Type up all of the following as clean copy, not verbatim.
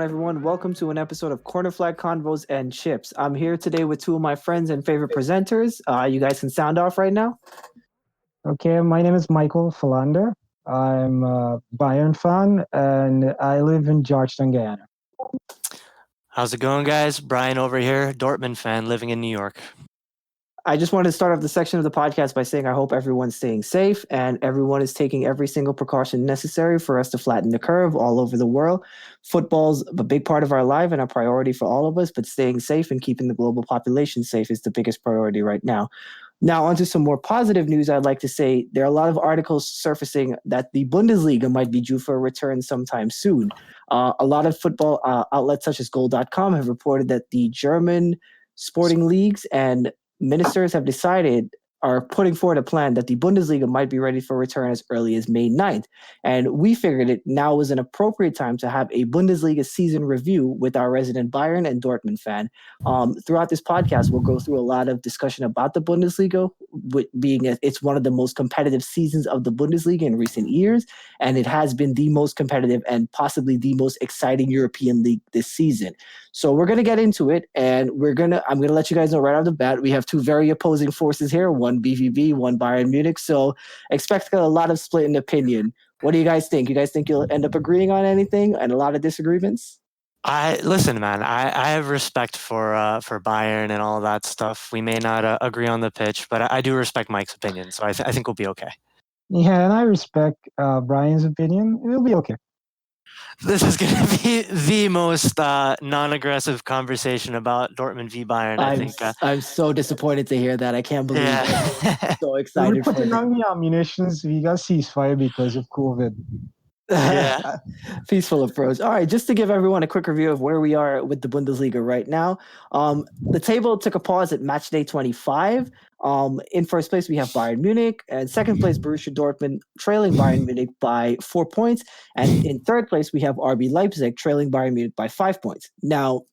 everyone? Welcome to an episode of Corner Flag Convos and Chips. I'm here today with two of my friends and favorite presenters. You guys can sound off right now. Okay, my name is Michael Philander. I'm a Bayern fan and I live in Georgetown, Guyana. How's it going, guys? Brian over here, Dortmund fan living in New York. I just wanted to start off the section of the podcast by saying I hope everyone's staying safe and everyone is taking every single precaution necessary for us to flatten the curve all over the world. Football's a big part of our life and a priority for all of us, but staying safe and keeping the global population safe is the biggest priority right now. Now, onto some more positive news. I'd like to say there are a lot of articles surfacing that the Bundesliga might be due for a return sometime soon. A lot of football outlets such as Goal.com have reported that the German sporting leagues and ministers have are putting forward a plan that the Bundesliga might be ready for return as early as May 9th. And we figured it now was an appropriate time to have a Bundesliga season review with our resident Bayern and Dortmund fan. Throughout this podcast, we'll go through a lot of discussion about the Bundesliga, it's one of the most competitive seasons of the Bundesliga in recent years, and it has been the most competitive and possibly the most exciting European league this season. So we're going to get into it, and I'm going to let you guys know right off the bat, we have two very opposing forces here, one BVB, one Bayern Munich. So expect a lot of split in opinion. What do you guys think? You guys think you'll end up agreeing on anything and a lot of disagreements? Listen, man. I have respect for Bayern and all that stuff. We may not agree on the pitch, but I do respect Mike's opinion. So I think we'll be okay. Yeah, and I respect Brian's opinion. It'll be okay. This is going to be the most non-aggressive conversation about Dortmund v Bayern. I think. I'm so disappointed to hear that. I can't believe it. I'm so excited. We're putting on the ammunitions. We got ceasefire because of COVID. Yeah. Peaceful approach. All right, just to give everyone a quick review of where we are with the Bundesliga right now. The table took a pause at match day 25. In first place, we have Bayern Munich, and second place, Borussia Dortmund, trailing Bayern Munich by 4 points. And in third place, we have RB Leipzig, trailing Bayern Munich by 5 points. Now,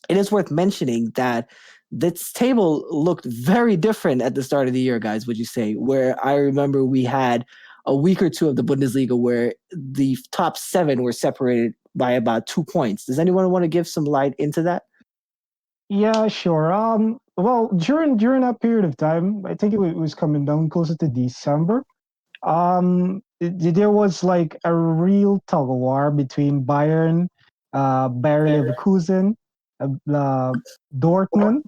it is worth mentioning that this table looked very different at the start of the year, guys, would you say? Where I remember we had a week or two of the Bundesliga where the top 7 were separated by about 2 points. Does anyone want to give some light into that? Yeah, sure. Well, during that period of time, I think it was coming down closer to December. There was like a real tug of war between Bayern, Bayer Leverkusen, Dortmund,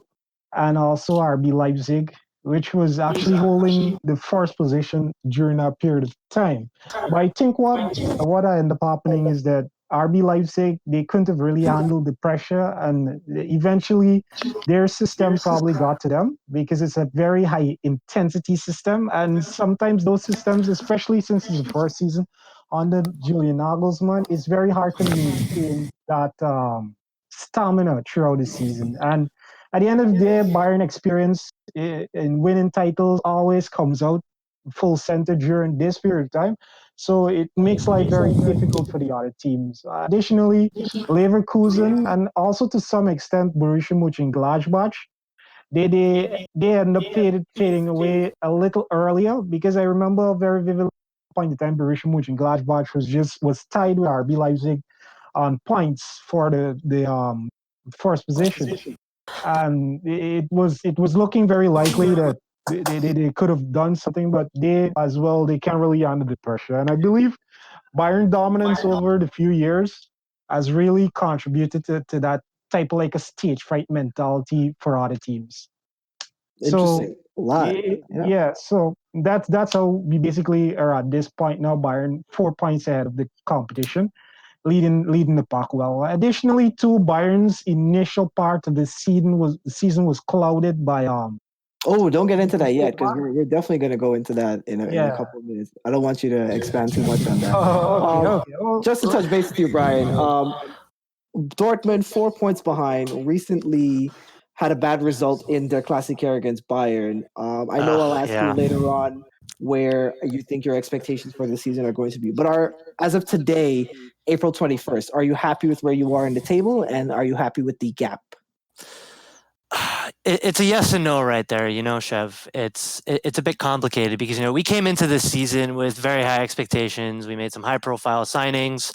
and also RB Leipzig, which was actually holding the first position during that period of time. But I think what ended up happening is that RB Leipzig, they couldn't have really handled the pressure, and eventually their system probably got to them because it's a very high intensity system, and sometimes those systems, especially since it's the first season under Julian Nagelsmann, it's very hard to maintain that stamina throughout the season. And at the end of the day, Bayern experience in winning titles always comes out full center during this period of time. So it makes life very difficult for the other teams. Additionally, Leverkusen and also to some extent Borussia Mönchengladbach, they end up fading away a little earlier because I remember very vividly at point in time Borussia Mönchengladbach was tied with RB Leipzig on points for the first position. And it was looking very likely that they could have done something, but they can't really handle the pressure. And I believe Bayern dominance over the few years has really contributed to that type of like a stage fright mentality for other teams. Interesting. So, a lot. Yeah. So that's how we basically are at this point now. Bayern 4 points ahead of the competition, leading the pack well. Additionally, too, Bayern's initial part of the season was clouded by Oh, don't get into that yet, because we're definitely going to go into that in a couple of minutes. I don't want you to expand too much on that. Okay. Just to touch base with you, Brian, Dortmund 4 points behind, recently had a bad result in their Klassiker against Bayern. I know I'll ask you later on where you think your expectations for the season are going to be. But as of today, April 21st, are you happy with where you are in the table, and are you happy with the gap? It's a yes and no right there, Chev. It's a bit complicated because we came into this season with very high expectations. We made some high profile signings.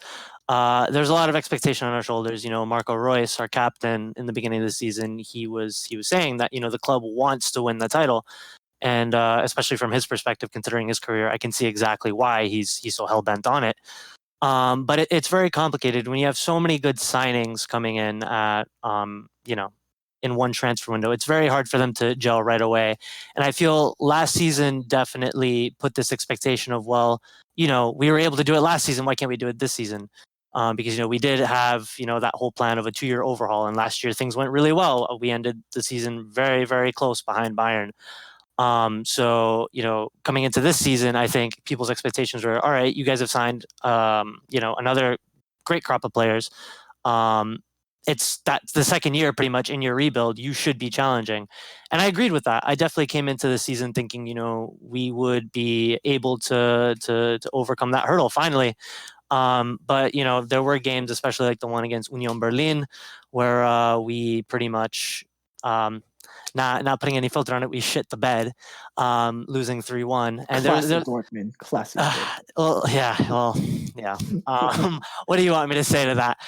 there's a lot of expectation on our shoulders. Marco Reus, our captain, in the beginning of the season, he was saying that the club wants to win the title, and especially from his perspective, considering his career, I can see exactly why he's so hell bent on it. But it's very complicated when you have so many good signings coming in at in one transfer window. It's very hard for them to gel right away. And I feel last season definitely put this expectation of, well, we were able to do it last season. Why can't we do it this season? Because we did have that whole plan of a 2-year overhaul, and last year things went really well. We ended the season very, very close behind Bayern. So coming into this season, I think people's expectations were, all right, you guys have signed another great crop of players. That's the second year pretty much in your rebuild. You should be challenging, and I agreed with that. I definitely came into the season thinking we would be able to overcome that hurdle finally. But there were games, especially like the one against Union Berlin, where we pretty much not putting any filter on it, we shit the bed, losing 3-1. And classic Dortmund, classic. Yeah. What do you want me to say to that?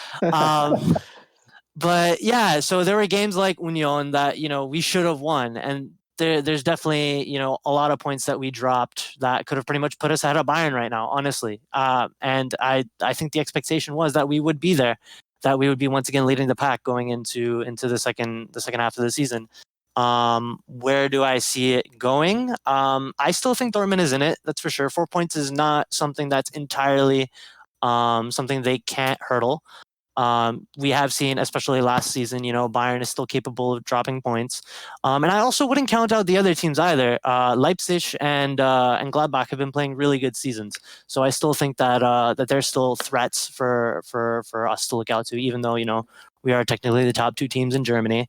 But yeah, so there were games like Union that we should have won, and there's definitely a lot of points that we dropped that could have pretty much put us ahead of Bayern right now, honestly. And I think the expectation was that we would be there, that we would be once again leading the pack going into the second half of the season. Where do I see it going? I still think Dortmund is in it. That's for sure. 4 points is not something that's entirely something they can't hurdle. We have seen, especially last season, Bayern is still capable of dropping points. And I also wouldn't count out the other teams either. Leipzig and Gladbach have been playing really good seasons. So I still think that that there's still threats for us to look out to, even though, we are technically the top 2 teams in Germany.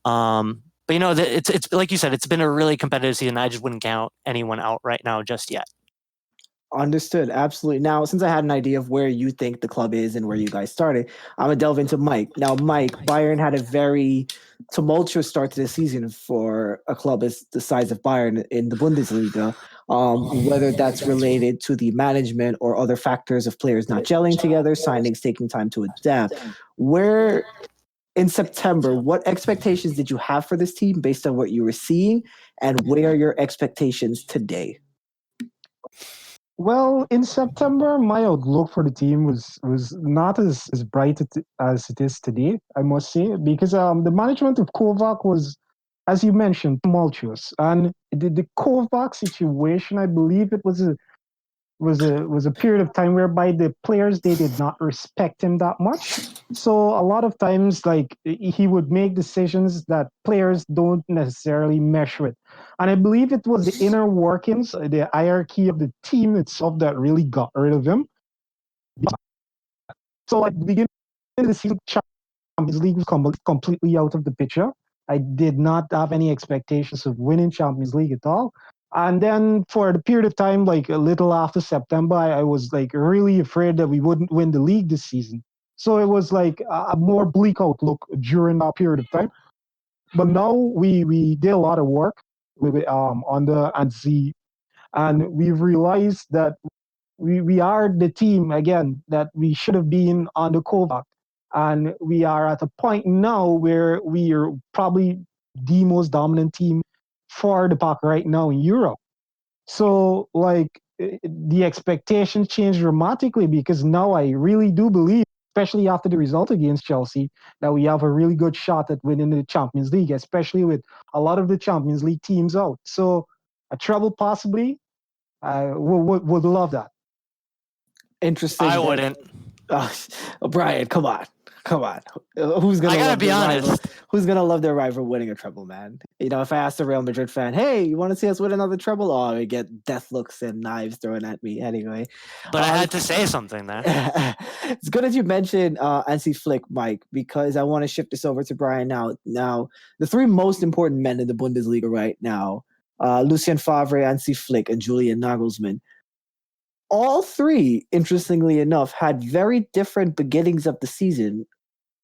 But it's like you said, it's been a really competitive season. I just wouldn't count anyone out right now just yet. Understood. Absolutely. Now, since I had an idea of where you think the club is and where you guys started, I'm going to delve into Mike. Now, Mike, Bayern had a very tumultuous start to the season for a club as the size of Bayern in the Bundesliga, whether that's related to the management or other factors of players not gelling together, signings taking time to adapt. Where in September, what expectations did you have for this team based on what you were seeing, and where are your expectations today? Well, in September, my outlook for the team was not as bright as it is today, I must say, because the management of Kovac was, as you mentioned, tumultuous. And the Kovac situation, I believe it was a period of time whereby the players, they did not respect him that much. So a lot of times, like, he would make decisions that players don't necessarily mesh with. And I believe it was the inner workings, the hierarchy of the team itself that really got rid of him. So like the beginning of the season, Champions League was completely out of the picture. I did not have any expectations of winning Champions League at all. And then for the period of time, like a little after September, I was like really afraid that we wouldn't win the league this season. So it was like a more bleak outlook during that period of time. But now we did a lot of work on the ANSI, and we've realized that we are the team again that we should have been on the Kovac. And we are at a point now where we are probably the most dominant team for the pack right now in Europe. So, like, the expectations change dramatically because now I really do believe, especially after the result against Chelsea, that we have a really good shot at winning the Champions League, especially with a lot of the Champions League teams out. So, a treble possibly, I would love that. Interesting. I wouldn't. Brian, come on. Who's gonna? I gotta be honest. Who's gonna love their rival winning a treble, man? If I asked a Real Madrid fan, "Hey, you want to see us win another treble?" Oh, I get death looks and knives thrown at me. Anyway, but I had to say something there. It's good that you mentioned Hansi Flick, Mike, because I want to shift this over to Brian now. Now, the 3 most important men in the Bundesliga right now: Lucien Favre, Hansi Flick, and Julian Nagelsmann. All 3, interestingly enough, had very different beginnings of the season.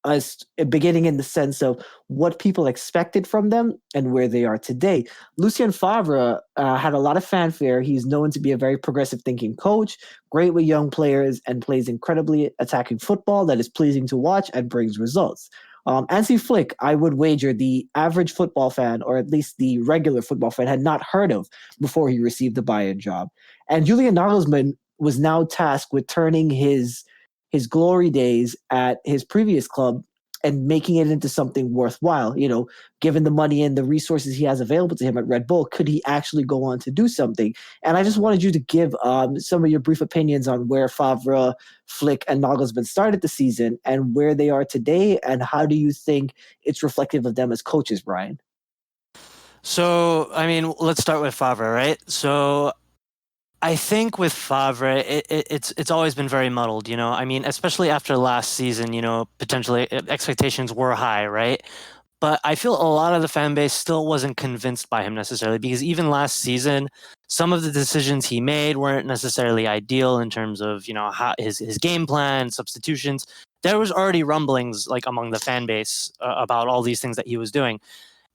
us beginning in the sense of what people expected from them and where they are today. Lucien Favre had a lot of fanfare. He's known to be a very progressive thinking coach, great with young players, and plays incredibly attacking football that is pleasing to watch and brings results. Hansi Flick, I would wager the average football fan, or at least the regular football fan, had not heard of before he received the Bayern job. And Julian Nagelsmann was now tasked with turning his glory days at his previous club and making it into something worthwhile. Given the money and the resources he has available to him at Red Bull, could he actually go on to do something? And I just wanted you to give some of your brief opinions on where Favre, Flick, and Nagelsmann started the season and where they are today, and how do you think it's reflective of them as coaches, Brian? So, I mean, let's start with Favre, right? So, I think with Favre, it's always been very muddled, I mean, especially after last season, potentially expectations were high, right? But I feel a lot of the fan base still wasn't convinced by him necessarily, because even last season, some of the decisions he made weren't necessarily ideal in terms of, how his game plan, substitutions. There was already rumblings like among the fan base about all these things that he was doing.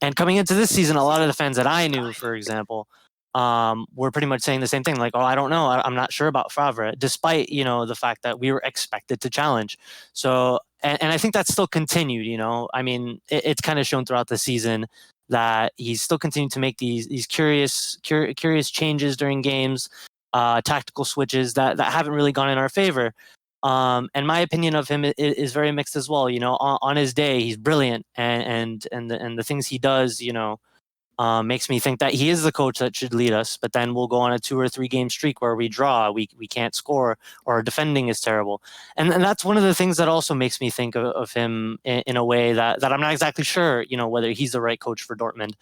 And coming into this season, a lot of the fans that I knew, for example, were pretty much saying the same thing, like, "Oh, I don't know, I'm not sure about Favre," despite the fact that we were expected to challenge. So, and I think that's still continued. I mean, it's kind of shown throughout the season that he's still continuing to make these curious changes during games, tactical switches that haven't really gone in our favor. And my opinion of him is very mixed as well. On his day, he's brilliant, and the things he does, makes me think that he is the coach that should lead us. But then we'll go on a 2 or 3 game streak where we draw, we can't score, or our defending is terrible. And that's one of the things that also makes me think of him in a way that I'm not exactly sure, whether he's the right coach for Dortmund.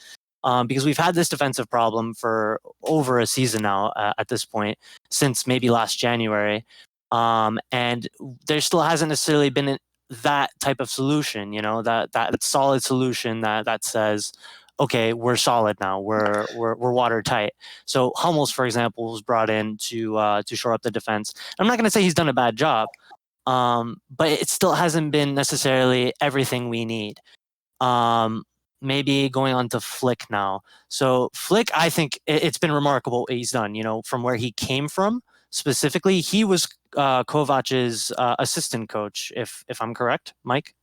Because we've had this defensive problem for over a season now at this point, since maybe last January. And there still hasn't necessarily been that type of solution, that solid solution that says, okay, we're solid now, we're watertight. So Hummels, for example, was brought in to shore up the defense. I'm not going to say he's done a bad job, but it still hasn't been necessarily everything we need. Maybe going on to Flick now. So Flick, I think it's been remarkable what he's done. From where he came from. Specifically, he was Kovac's assistant coach, if I'm correct, Mike.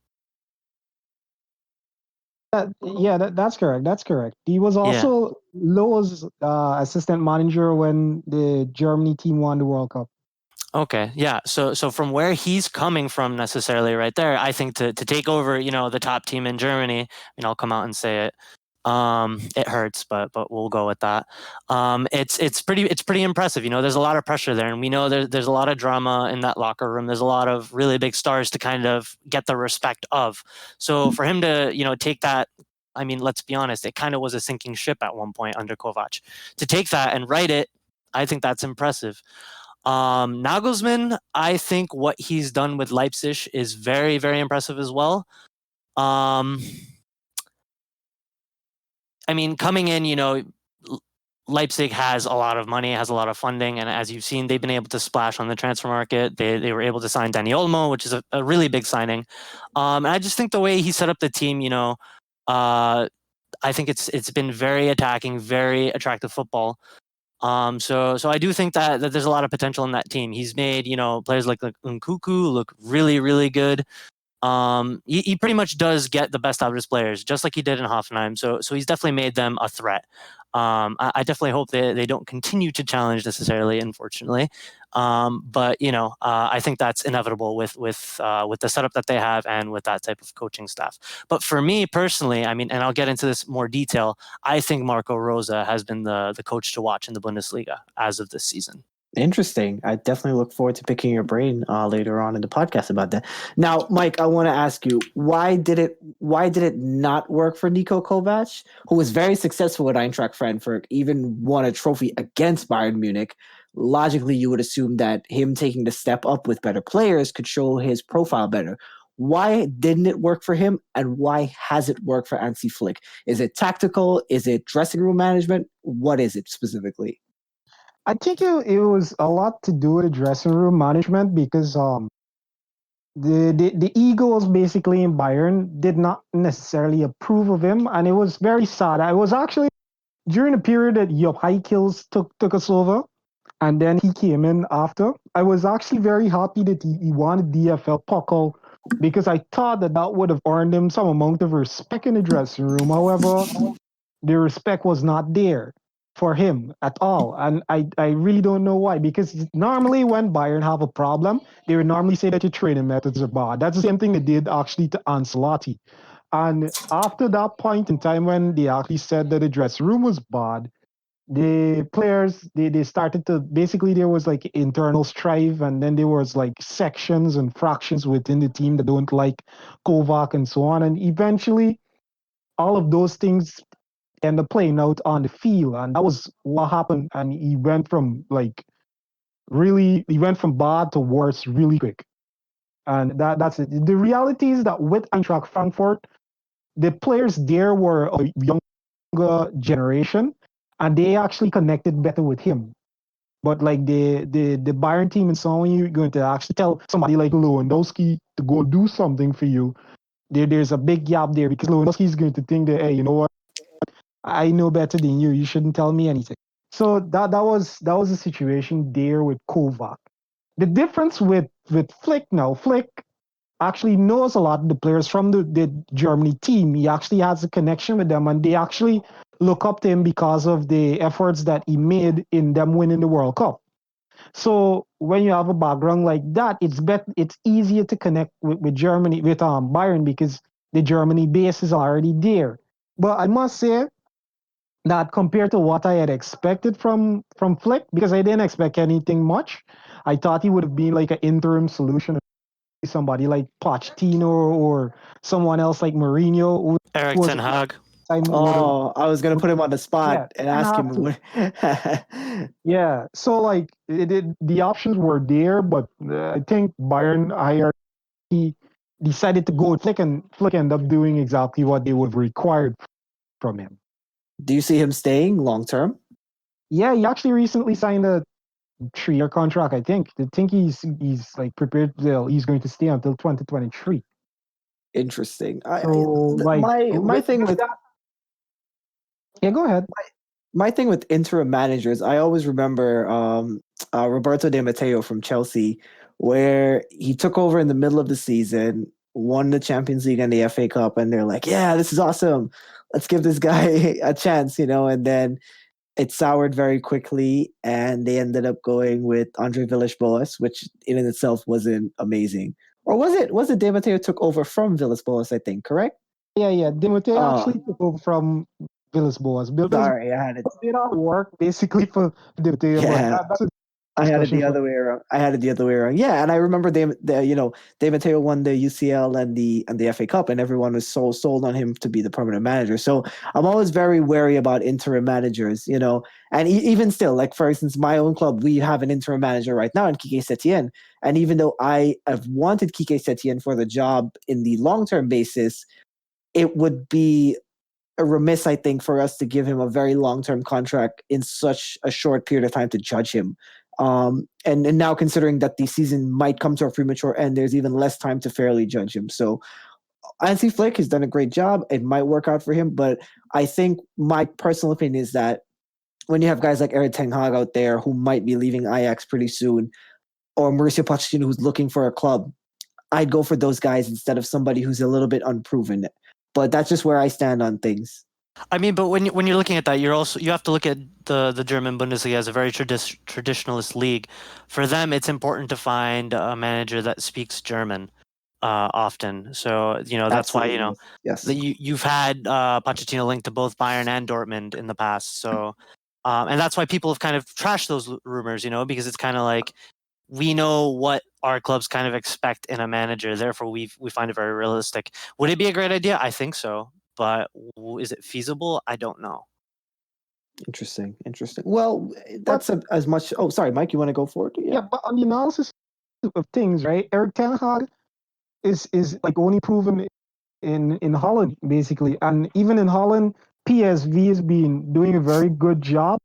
That's correct. That's correct. He was Yeah. also Lowe's assistant manager when the Germany team won the World Cup. Okay, yeah. So from where he's coming from necessarily right there, I think to take over, the top team in Germany, I'll come out and say it. It hurts, but we'll go with that. It's pretty impressive. There's a lot of pressure there, and we know there's a lot of drama in that locker room. There's a lot of really big stars to kind of get the respect of. So for him to take that, I mean, let's be honest, it kind of was a sinking ship at one point under Kovac. To take that and right it, I think that's impressive. Nagelsmann, I think what he's done with Leipzig is very, very impressive as well. I mean, coming in, Leipzig has a lot of money, has a lot of funding, and as you've seen, they've been able to splash on the transfer market. They were able to sign Dani Olmo, which is a really big signing. And I just think the way he set up the team, I think it's been very attacking, very attractive football. So I do think that there's a lot of potential in that team. He's made players like Nkunku look really, really good. He pretty much does get the best out of his players, just like he did in Hoffenheim. So he's definitely made them a threat. I definitely hope they don't continue to challenge necessarily, unfortunately. But I think that's inevitable with the setup that they have and with that type of coaching staff. But for me personally, I mean, and I'll get into this more detail, I think Marco Rosa has been the coach to watch in the Bundesliga as of this season. Interesting. I definitely look forward to picking your brain later on in the podcast about that. Now, Mike, I want to ask you, why did it not work for Niko Kovac, who was very successful at Eintracht Frankfurt, even won a trophy against Bayern Munich? Logically, you would assume that him taking the step up with better players could show his profile better. Why didn't it work for him, and why has it worked for Hansi Flick? Is it tactical? Is it dressing room management? What is it specifically? I think it was a lot to do with the dressing room management because the egos basically in Bayern did not necessarily approve of him, and it was very sad. I was actually during the period that Jupp Heynckes took us over, and then he came in after. I was actually very happy that he wanted DFL Puckle because I thought that that would have earned him some amount of respect in the dressing room. However, the respect was not there for him at all. And I really don't know why. Because normally when Bayern have a problem, they would normally say that your training methods are bad. That's the same thing they did actually to Ancelotti. And after that point in time when they actually said that the dressing room was bad, the players they started to basically there was like internal strife, and then there was like sections and fractions within the team that don't like Kovac and so on. And eventually all of those things end up playing out on the field, and that was what happened. And he went from bad to worse really quick. And that's it. The reality is that with Eintracht Frankfurt, the players there were a younger generation, and they actually connected better with him. But like the Bayern team and so on, you're going to actually tell somebody like Lewandowski to go do something for you. There's a big gap there because Lewandowski is going to think that, hey, you know what? I know better than you. You shouldn't tell me anything. So that was the situation there with Kovac. The difference with Flick now, Flick actually knows a lot of the players from the Germany team. He actually has a connection with them, and they actually look up to him because of the efforts that he made in them winning the World Cup. So when you have a background like that, it's easier to connect with Germany with Bayern because the Germany base is already there. But I must say that compared to what I had expected from Flick, because I didn't expect anything much. I thought he would have been like an interim solution, somebody like Pochettino or someone else like Mourinho, who Eric was Ten Hag. time would have Oh, I was gonna put him on the yeah, spot and and ask have him to. what. Yeah, so like the options were there, but I think Bayern hierarchy decided to go with Flick, and Flick ended up doing exactly what they would have required from him. Do you see him staying long term? Yeah, he actually recently signed a 3-year contract. I think he's like prepared. Well, he's going to stay until 2023. Interesting. So like My thing with yeah, go ahead. my thing with interim managers, I always remember Roberto Di Matteo from Chelsea, where he took over in the middle of the season, won the Champions League and the FA Cup, and they're like, "Yeah, this is awesome. Let's give this guy a chance," And then it soured very quickly, and they ended up going with Andre Villas-Boas, which in and itself wasn't amazing. Or was it? Was it Di Matteo took over from Villas-Boas? I think correct. Yeah. Di Matteo Oh, actually took over from Villas-Boas. Villas-Boas sorry, I had it. did all work basically for Di Matteo, but Yeah, that's a I had it discussion the for other way around. I had it the other way around. Yeah, and I remember Di Matteo won the UCL and the FA Cup, and everyone was so sold on him to be the permanent manager. So I'm always very wary about interim managers, and even still, like for instance, my own club, we have an interim manager right now in Kike Setien, and even though I have wanted Kike Setien for the job in the long term basis, it would be a remiss, I think, for us to give him a very long term contract in such a short period of time to judge him. And now considering that the season might come to a premature end, there's even less time to fairly judge him. So Ansi Flick has done a great job. It might work out for him, but I think my personal opinion is that when you have guys like Erik Ten Hag out there who might be leaving Ajax pretty soon, or Mauricio Pochettino who's looking for a club, I'd go for those guys instead of somebody who's a little bit unproven. But that's just where I stand on things. I mean, but when you're looking at that, you have to look at the German Bundesliga as a very traditionalist league. For them, it's important to find a manager that speaks German often. So that's why Absolutely. Yes. you've had Pochettino linked to both Bayern and Dortmund in the past. So and that's why people have kind of trashed those rumors, because it's kind of like we know what our clubs kind of expect in a manager. Therefore, we find it very realistic. Would it be a great idea? I think so. But is it feasible? I don't know. Interesting. Well, that's as much. Oh, sorry, Mike. You want to go forward? yeah, but on the analysis of things, right? Eric Ten Hag is like only proven in Holland basically, and even in Holland, PSV has been doing a very good job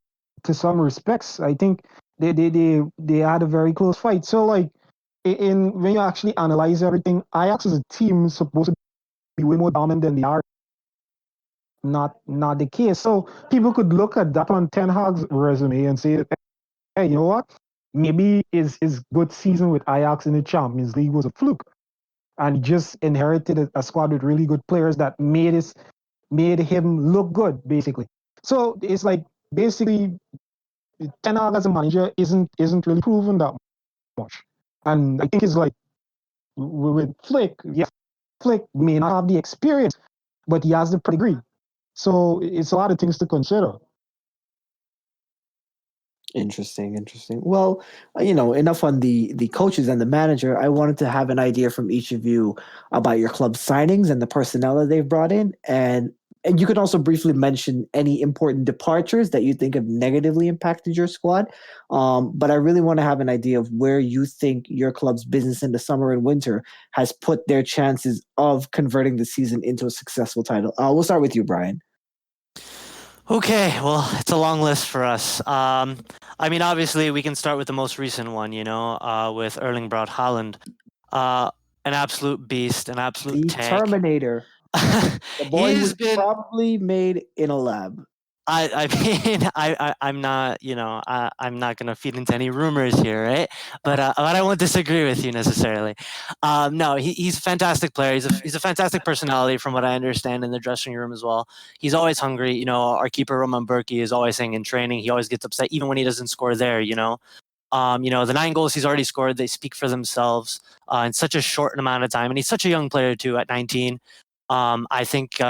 to some respects. I think they had a very close fight. So like in when you actually analyze everything, Ajax as a team is supposed to be way more dominant than they are. Not the case. So people could look at that on Ten Hag's resume and say, hey, you know what? Maybe his good season with Ajax in the Champions League was a fluke, and he just inherited a squad with really good players that made him look good, basically. So it's like basically Ten Hag as a manager isn't really proven that much. And I think it's like with Flick, yeah, Flick may not have the experience, but he has the pedigree. So it's a lot of things to consider. Interesting, interesting. Well, enough on the coaches and the manager. I wanted to have an idea from each of you about your club signings and the personnel that they've brought in, and you could also briefly mention any important departures that you think have negatively impacted your squad. But I really want to have an idea of where you think your club's business in the summer and winter has put their chances of converting the season into a successful title. We'll start with you, Brian. Okay, well, it's a long list for us. I mean, obviously, we can start with the most recent one, with Erling Braut Haaland. An absolute beast, an absolute The tank. Terminator. The boy He's was been. probably made in a lab. I mean, I'm not, I'm not going to feed into any rumors here, right? But I won't disagree with you necessarily. No, he's a fantastic player. He's a fantastic personality, from what I understand, in the dressing room as well. He's always hungry. Our keeper Roman Burki is always saying in training, he always gets upset even when he doesn't score there. The 9 goals he's already scored, they speak for themselves in such a short amount of time, and he's such a young player too at 19. I think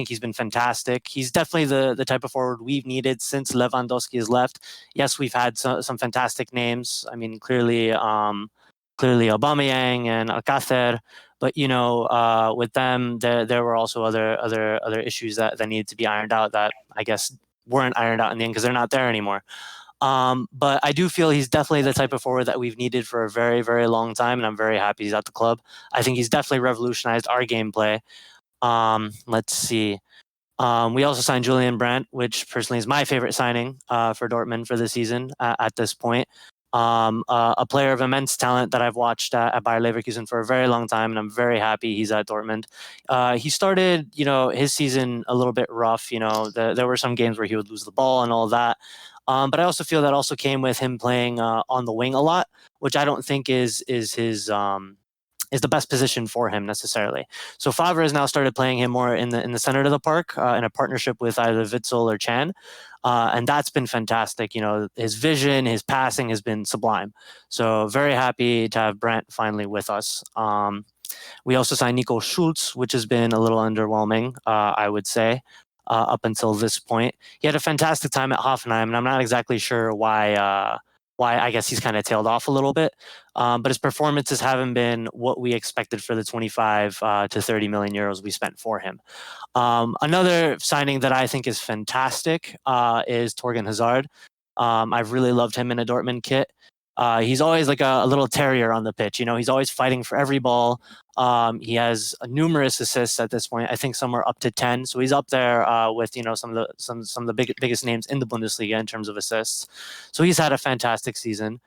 he's been fantastic. He's definitely the type of forward we've needed since Lewandowski has left. Yes, we've had some fantastic names. I mean, clearly Aubameyang and Alcácer, but with them, there were also other issues that needed to be ironed out that I guess weren't ironed out in the end because they're not there anymore. But I do feel he's definitely the type of forward that we've needed for a very, very long time, and I'm very happy he's at the club. I think he's definitely revolutionized our gameplay. Let's see. We also signed Julian Brandt, which personally is my favorite signing for Dortmund for the season at this point. A player of immense talent that I've watched at Bayer Leverkusen for a very long time, and I'm very happy he's at Dortmund. He started, his season a little bit rough. There were some games where he would lose the ball and all that. But I also feel that also came with him playing on the wing a lot, which I don't think is his is the best position for him necessarily. So Favre has now started playing him more in the center of the park in a partnership with either Witzel or Chan. And that's been fantastic. His vision, his passing has been sublime. So very happy to have Brent finally with us. We also signed Nico Schultz, which has been a little underwhelming, I would say, up until this point. He had a fantastic time at Hoffenheim, and I'm not exactly sure why I guess he's kind of tailed off a little bit. But his performances haven't been what we expected for the 25 to 30 million euros we spent for him. Another signing that I think is fantastic is Torgan Hazard. I've really loved him in a Dortmund kit. He's always like a little terrier on the pitch. He's always fighting for every ball. He has numerous assists at this point. I think somewhere up to 10. So he's up there with some of the biggest names in the Bundesliga in terms of assists. So he's had a fantastic season.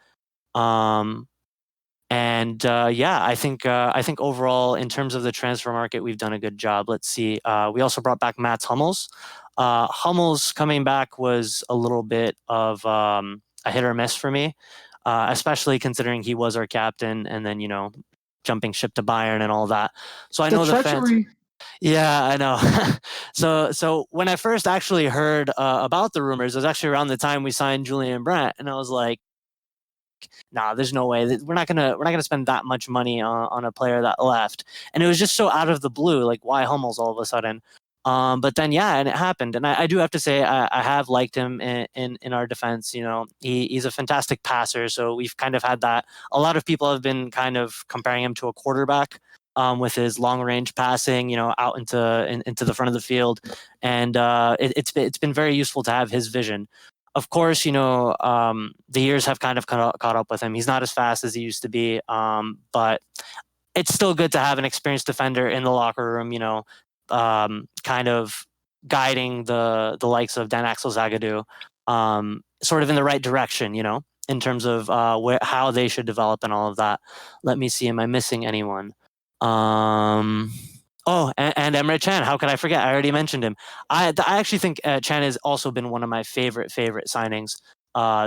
I think overall in terms of the transfer market, we've done a good job. Let's see. We also brought back Mats Hummels. Hummels coming back was a little bit of a hit or miss for me, especially considering he was our captain, and then jumping ship to Bayern and all that. So I know the fans. Yeah, I know. So when I first actually heard about the rumors, it was actually around the time we signed Julian Brandt, and I was like, nah, there's no way that we're not gonna spend that much money on a player that left. And it was just so out of the blue, like why Hummels all of a sudden. But then and it happened, and I do have to say I have liked him in our defense. He's a fantastic passer, so we've kind of had that. A lot of people have been kind of comparing him to a quarterback. With his long range passing, out into the front of the field, and it's been very useful to have his vision. Of course, the years have kind of caught up with him. He's not as fast as he used to be, but it's still good to have an experienced defender in the locker room. Kind of guiding the likes of Dan Axel Zagadou, sort of in the right direction. in terms of how they should develop and all of that. Let me see. Am I missing anyone? Oh, and Emre Can. How could I forget? I already mentioned him. I actually think Can has also been one of my favorite signings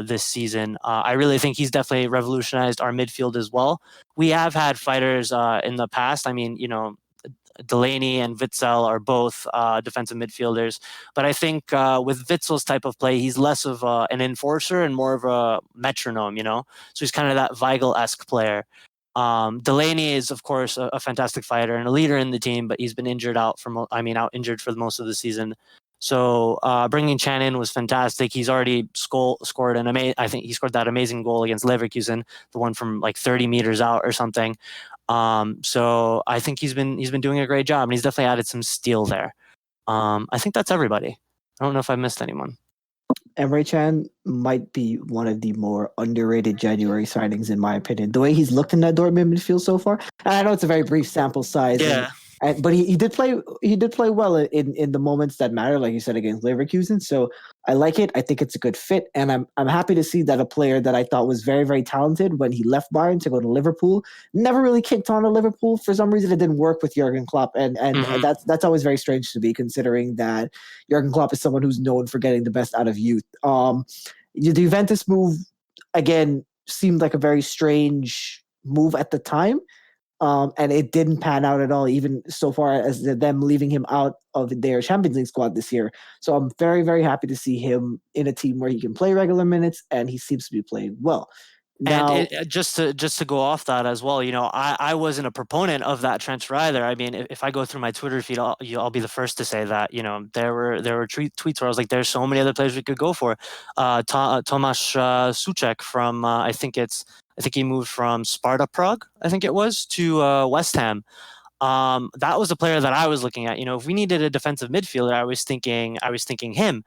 this season. I really think he's definitely revolutionized our midfield as well. We have had fighters in the past. I mean, Delaney and Witzel are both defensive midfielders, but I think with Witzel's type of play, he's less of an enforcer and more of a metronome. So he's kind of that Weigl-esque player. Delaney is, of course, a fantastic fighter and a leader in the team, but he's been out injured for most of the season. So bringing Can in was fantastic. He's already scored I think he scored that amazing goal against Leverkusen, the one from like 30 meters out or something. So I think he's been doing a great job, and he's definitely added some steel there. I think that's everybody. I don't know if I missed anyone. Emre Can might be one of the more underrated January signings, in my opinion. The way he's looked in that Dortmund midfield so far, and I know it's a very brief sample size. Yeah. But he did play well in the moments that matter, like you said, against Leverkusen. So I like it. I think it's a good fit, and I'm happy to see that a player that I thought was very, very talented when he left Bayern to go to Liverpool never really kicked on to Liverpool. For some reason, it didn't work with Jurgen Klopp, and that's always very strange to me, considering that Jurgen Klopp is someone who's known for getting the best out of youth. The Juventus move again seemed like a very strange move at the time. And it didn't pan out at all, even so far as them leaving him out of their Champions League squad this year. So I'm very, very happy to see him in a team where he can play regular minutes, and he seems to be playing well. Now, and just to go off that as well, I wasn't a proponent of that transfer either. I mean, if I go through my Twitter feed, I'll be the first to say that there were tweets where I was like, "There's so many other players we could go for." Tomasz Suchek from I think he moved from Sparta Prague, I think it was, to West Ham. That was a player that I was looking at. If we needed a defensive midfielder, I was thinking him.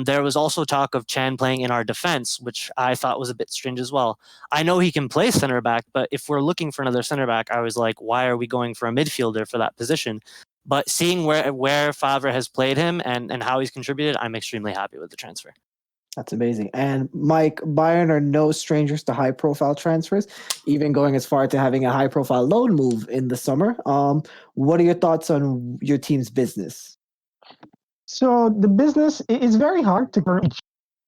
There was also talk of Can playing in our defense, which I thought was a bit strange as well. I know he can play center back, but if we're looking for another center back, I was like, why are we going for a midfielder for that position? But seeing where Favre has played him and how he's contributed, I'm extremely happy with the transfer. That's amazing. And Mike, Bayern are no strangers to high-profile transfers, even going as far to having a high-profile loan move in the summer. What are your thoughts on your team's business? So the business is very hard to currently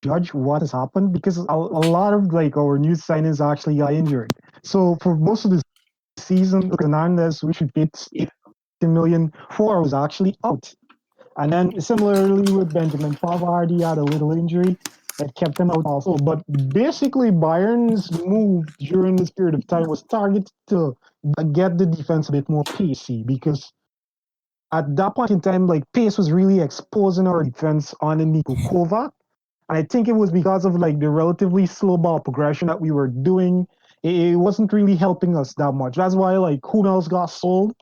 judge what has happened because a lot of our new signings actually got injured. So for most of the season, Hernandez, which we paid 8 million for, was actually out. And then similarly with Benjamin Pavard, he had a little injury that kept him out also. But basically, Bayern's move during this period of time was targeted to get the defense a bit more pacey because at that point in time, pace was really exposing our defense on Niko Kovac. And I think it was because of the relatively slow ball progression that we were doing. It wasn't really helping us that much. That's why Hummels got sold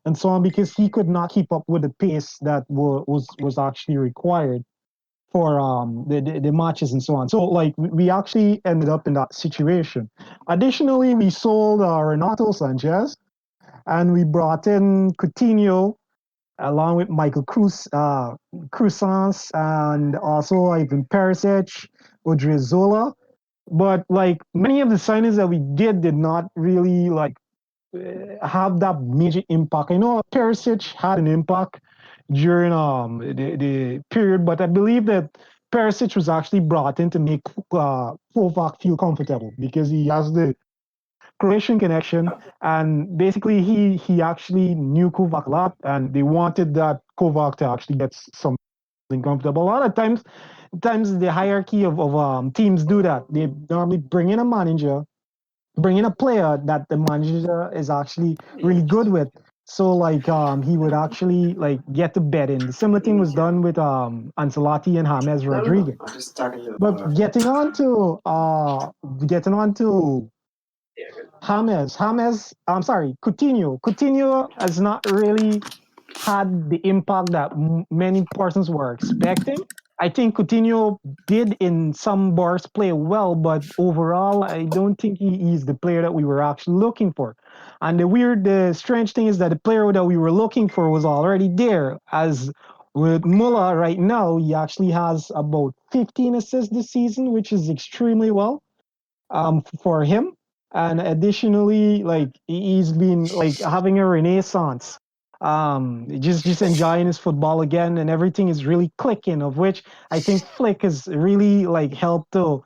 and so on, because he could not keep up with the pace that was actually required for the matches and so on. So we actually ended up in that situation. Additionally, we sold Renato Sanchez and we brought in Coutinho along with Michael Cruzans and also Ivan Perisic, Odriozola. But many of the signings that we did not really have that major impact. I know Perisic had an impact during the period, but I believe that Perisic was actually brought in to make Kovac feel comfortable because he has the Croatian connection, and basically he actually knew Kovac a lot, and they wanted that Kovac to actually get something comfortable. A lot of times the hierarchy of teams do that. They normally bring in a manager, bring in a player that the manager is actually really good with. So he would actually get to bed in. The similar thing was done with Ancelotti and James Rodriguez. I'm just talking to But getting on to Coutinho. Coutinho has not really had the impact that many persons were expecting. I think Coutinho did in some bars play well, but overall, I don't think he is the player that we were actually looking for. And the strange thing is that the player that we were looking for was already there. As with Muller right now, he actually has about 15 assists this season, which is extremely well. for him. And additionally, like he's been like having a renaissance. Just enjoying his football again, and everything is really clicking. Of which I think Flick has really like helped to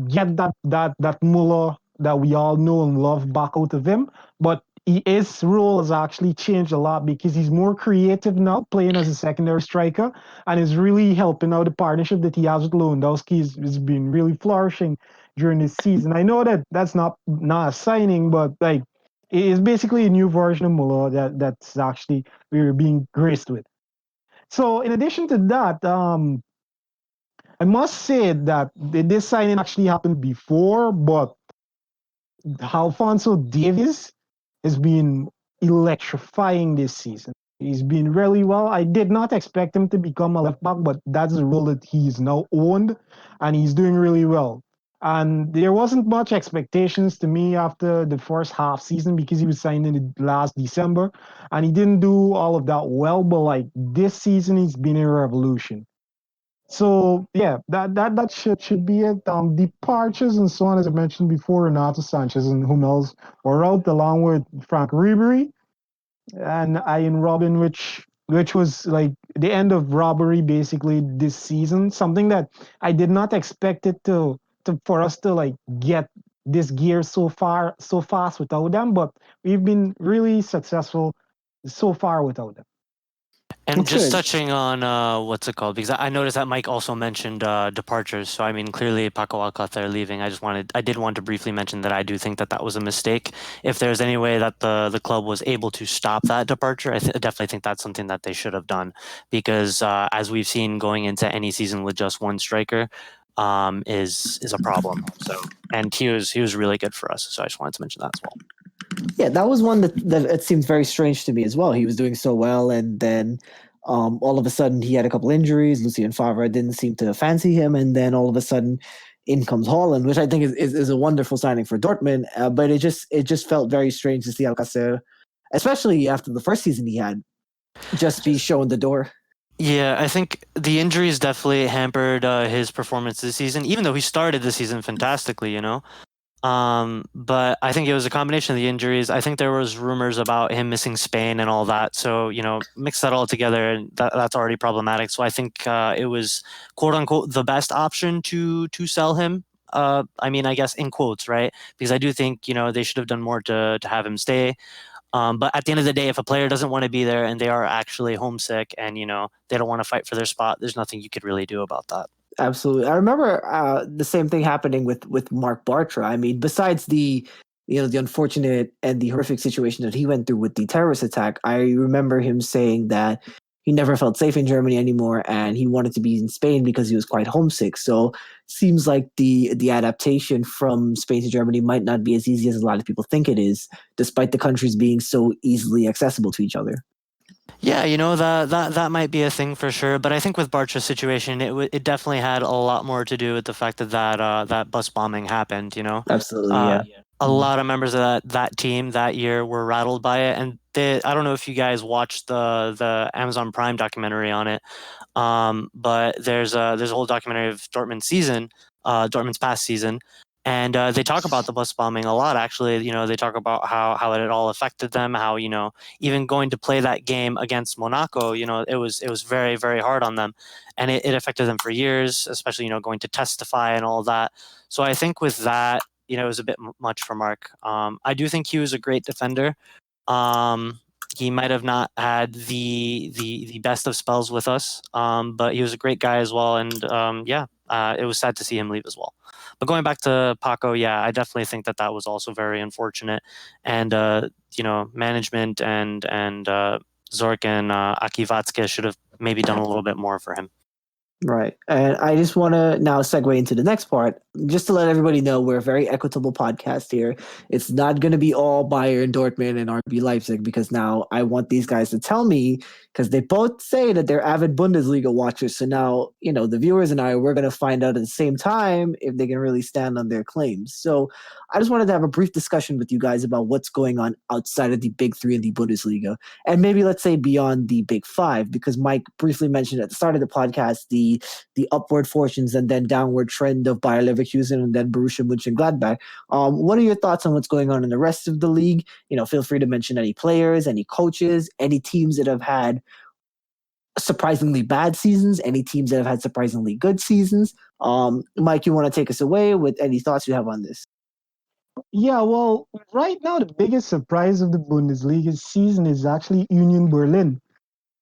get that Muller that we all know and love back out of him. But his role has actually changed a lot because he's more creative now, playing as a secondary striker, and is really helping out the partnership that he has with Lewandowski has been really flourishing during this season. I know that that's not a signing, but like it's basically a new version of Muller that's actually we're being graced with. So in addition to that, I must say that this signing actually happened before, but Alfonso Davies has been electrifying this season. He's been really well. I did not expect him to become a left back, but that's the role that he's now owned, and he's doing really well. And there wasn't much expectations to me after the first half season because he was signed in the last December, and he didn't do all of that well. But like this season, he's been a revolution. So yeah, that should be it. Departures and so on, as I mentioned before, Renato Sanchez and Hummels were out along with Frank Ribery and Ian Robin, which was like the end of robbery basically this season. Something that I did not expect it to for us to like get this gear so fast without them, but we've been really successful so far without them. And just Good. touching on what's it called? Because I noticed that Mike also mentioned departures. So I mean, clearly Paco Alcácer leaving. I did want to briefly mention that I do think that that was a mistake. If there's any way that the club was able to stop that departure, I definitely think that's something that they should have done. Because as we've seen, going into any season with just one striker is a problem. So and he was really good for us. So I just wanted to mention that as well. Yeah, that was one that it seemed very strange to me as well. He was doing so well, and then all of a sudden he had a couple injuries. Lucien Favre didn't seem to fancy him, and then all of a sudden in comes Holland, which I think is a wonderful signing for Dortmund. But it just felt very strange to see Alcacer, especially after the first season he had, just be shown the door. Yeah, I think the injuries definitely hampered his performance this season, even though he started the season fantastically, you know. But I think it was a combination of the injuries. I think there was rumors about him missing Spain and all that. So, you know, mix that all together and that's already problematic. So I think it was quote unquote the best option to sell him. I mean, I guess in quotes, right? Because I do think, you know, they should have done more to have him stay. But at the end of the day, if a player doesn't want to be there and they are actually homesick and, you know, they don't want to fight for their spot, there's nothing you could really do about that. Absolutely. I remember the same thing happening with Mark Bartra. I mean, besides the unfortunate and the horrific situation that he went through with the terrorist attack, I remember him saying that he never felt safe in Germany anymore and he wanted to be in Spain because he was quite homesick. So seems like the adaptation from Spain to Germany might not be as easy as a lot of people think it is, despite the countries being so easily accessible to each other. Yeah, you know that might be a thing for sure, but I think with Bartra's situation, it definitely had a lot more to do with the fact that that bus bombing happened. You know, Absolutely, yeah. a lot of members of that team that year were rattled by it, and I don't know if you guys watched the Amazon Prime documentary on it, but there's a whole documentary of Dortmund's past season, and they talk about the bus bombing a lot. Actually, you know, they talk about how it had all affected them. How, you know, even going to play that game against Monaco, you know, it was very very hard on them, and it affected them for years. Especially, you know, going to testify and all that. So I think with that, you know, it was a bit much for Mark. I do think he was a great defender. He might have not had the best of spells with us, but he was a great guy as well. And yeah, it was sad to see him leave as well. But going back to Paco, yeah, I definitely think that was also very unfortunate. And you know, management and Zorc and Aki Vatske should have maybe done a little bit more for him. Right. And I just want to now segue into the next part, just to let everybody know we're a very equitable podcast here. It's not going to be all Bayern, Dortmund, and RB Leipzig, because now I want these guys to tell me, because they both say that they're avid Bundesliga watchers. So now, you know, the viewers and I, we're going to find out at the same time if they can really stand on their claims. So I just wanted to have a brief discussion with you guys about what's going on outside of the big three in the Bundesliga. And maybe let's say beyond the big five, because Mike briefly mentioned at the start of the podcast, the the upward fortunes and then downward trend of Bayer Leverkusen and then Borussia Mönchengladbach. What are your thoughts on what's going on in the rest of the league? Feel free to mention any players, any coaches, any teams that have had surprisingly bad seasons, any teams that have had surprisingly good seasons. Mike, you want to take us away with any thoughts you have on this? Yeah, well, right now the biggest surprise of the Bundesliga season is actually Union Berlin,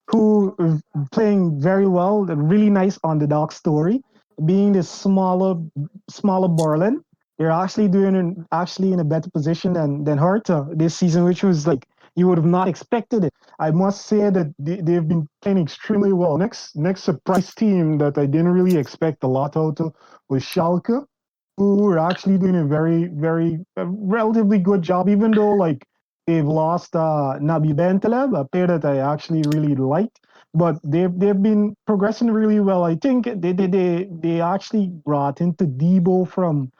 who are playing very well. A really nice underdog story, being the smaller Berlin. They're actually actually in a better position than Hertha this season, which was like you would have not expected it. I must say that they've been playing extremely well. Next surprise team that I didn't really expect a lot out of was Schalke, who are actually doing a very relatively good job, even though like they've lost Nabi Bentaleb, a player that I actually really liked, but they've been progressing really well. I think they actually brought into Debo from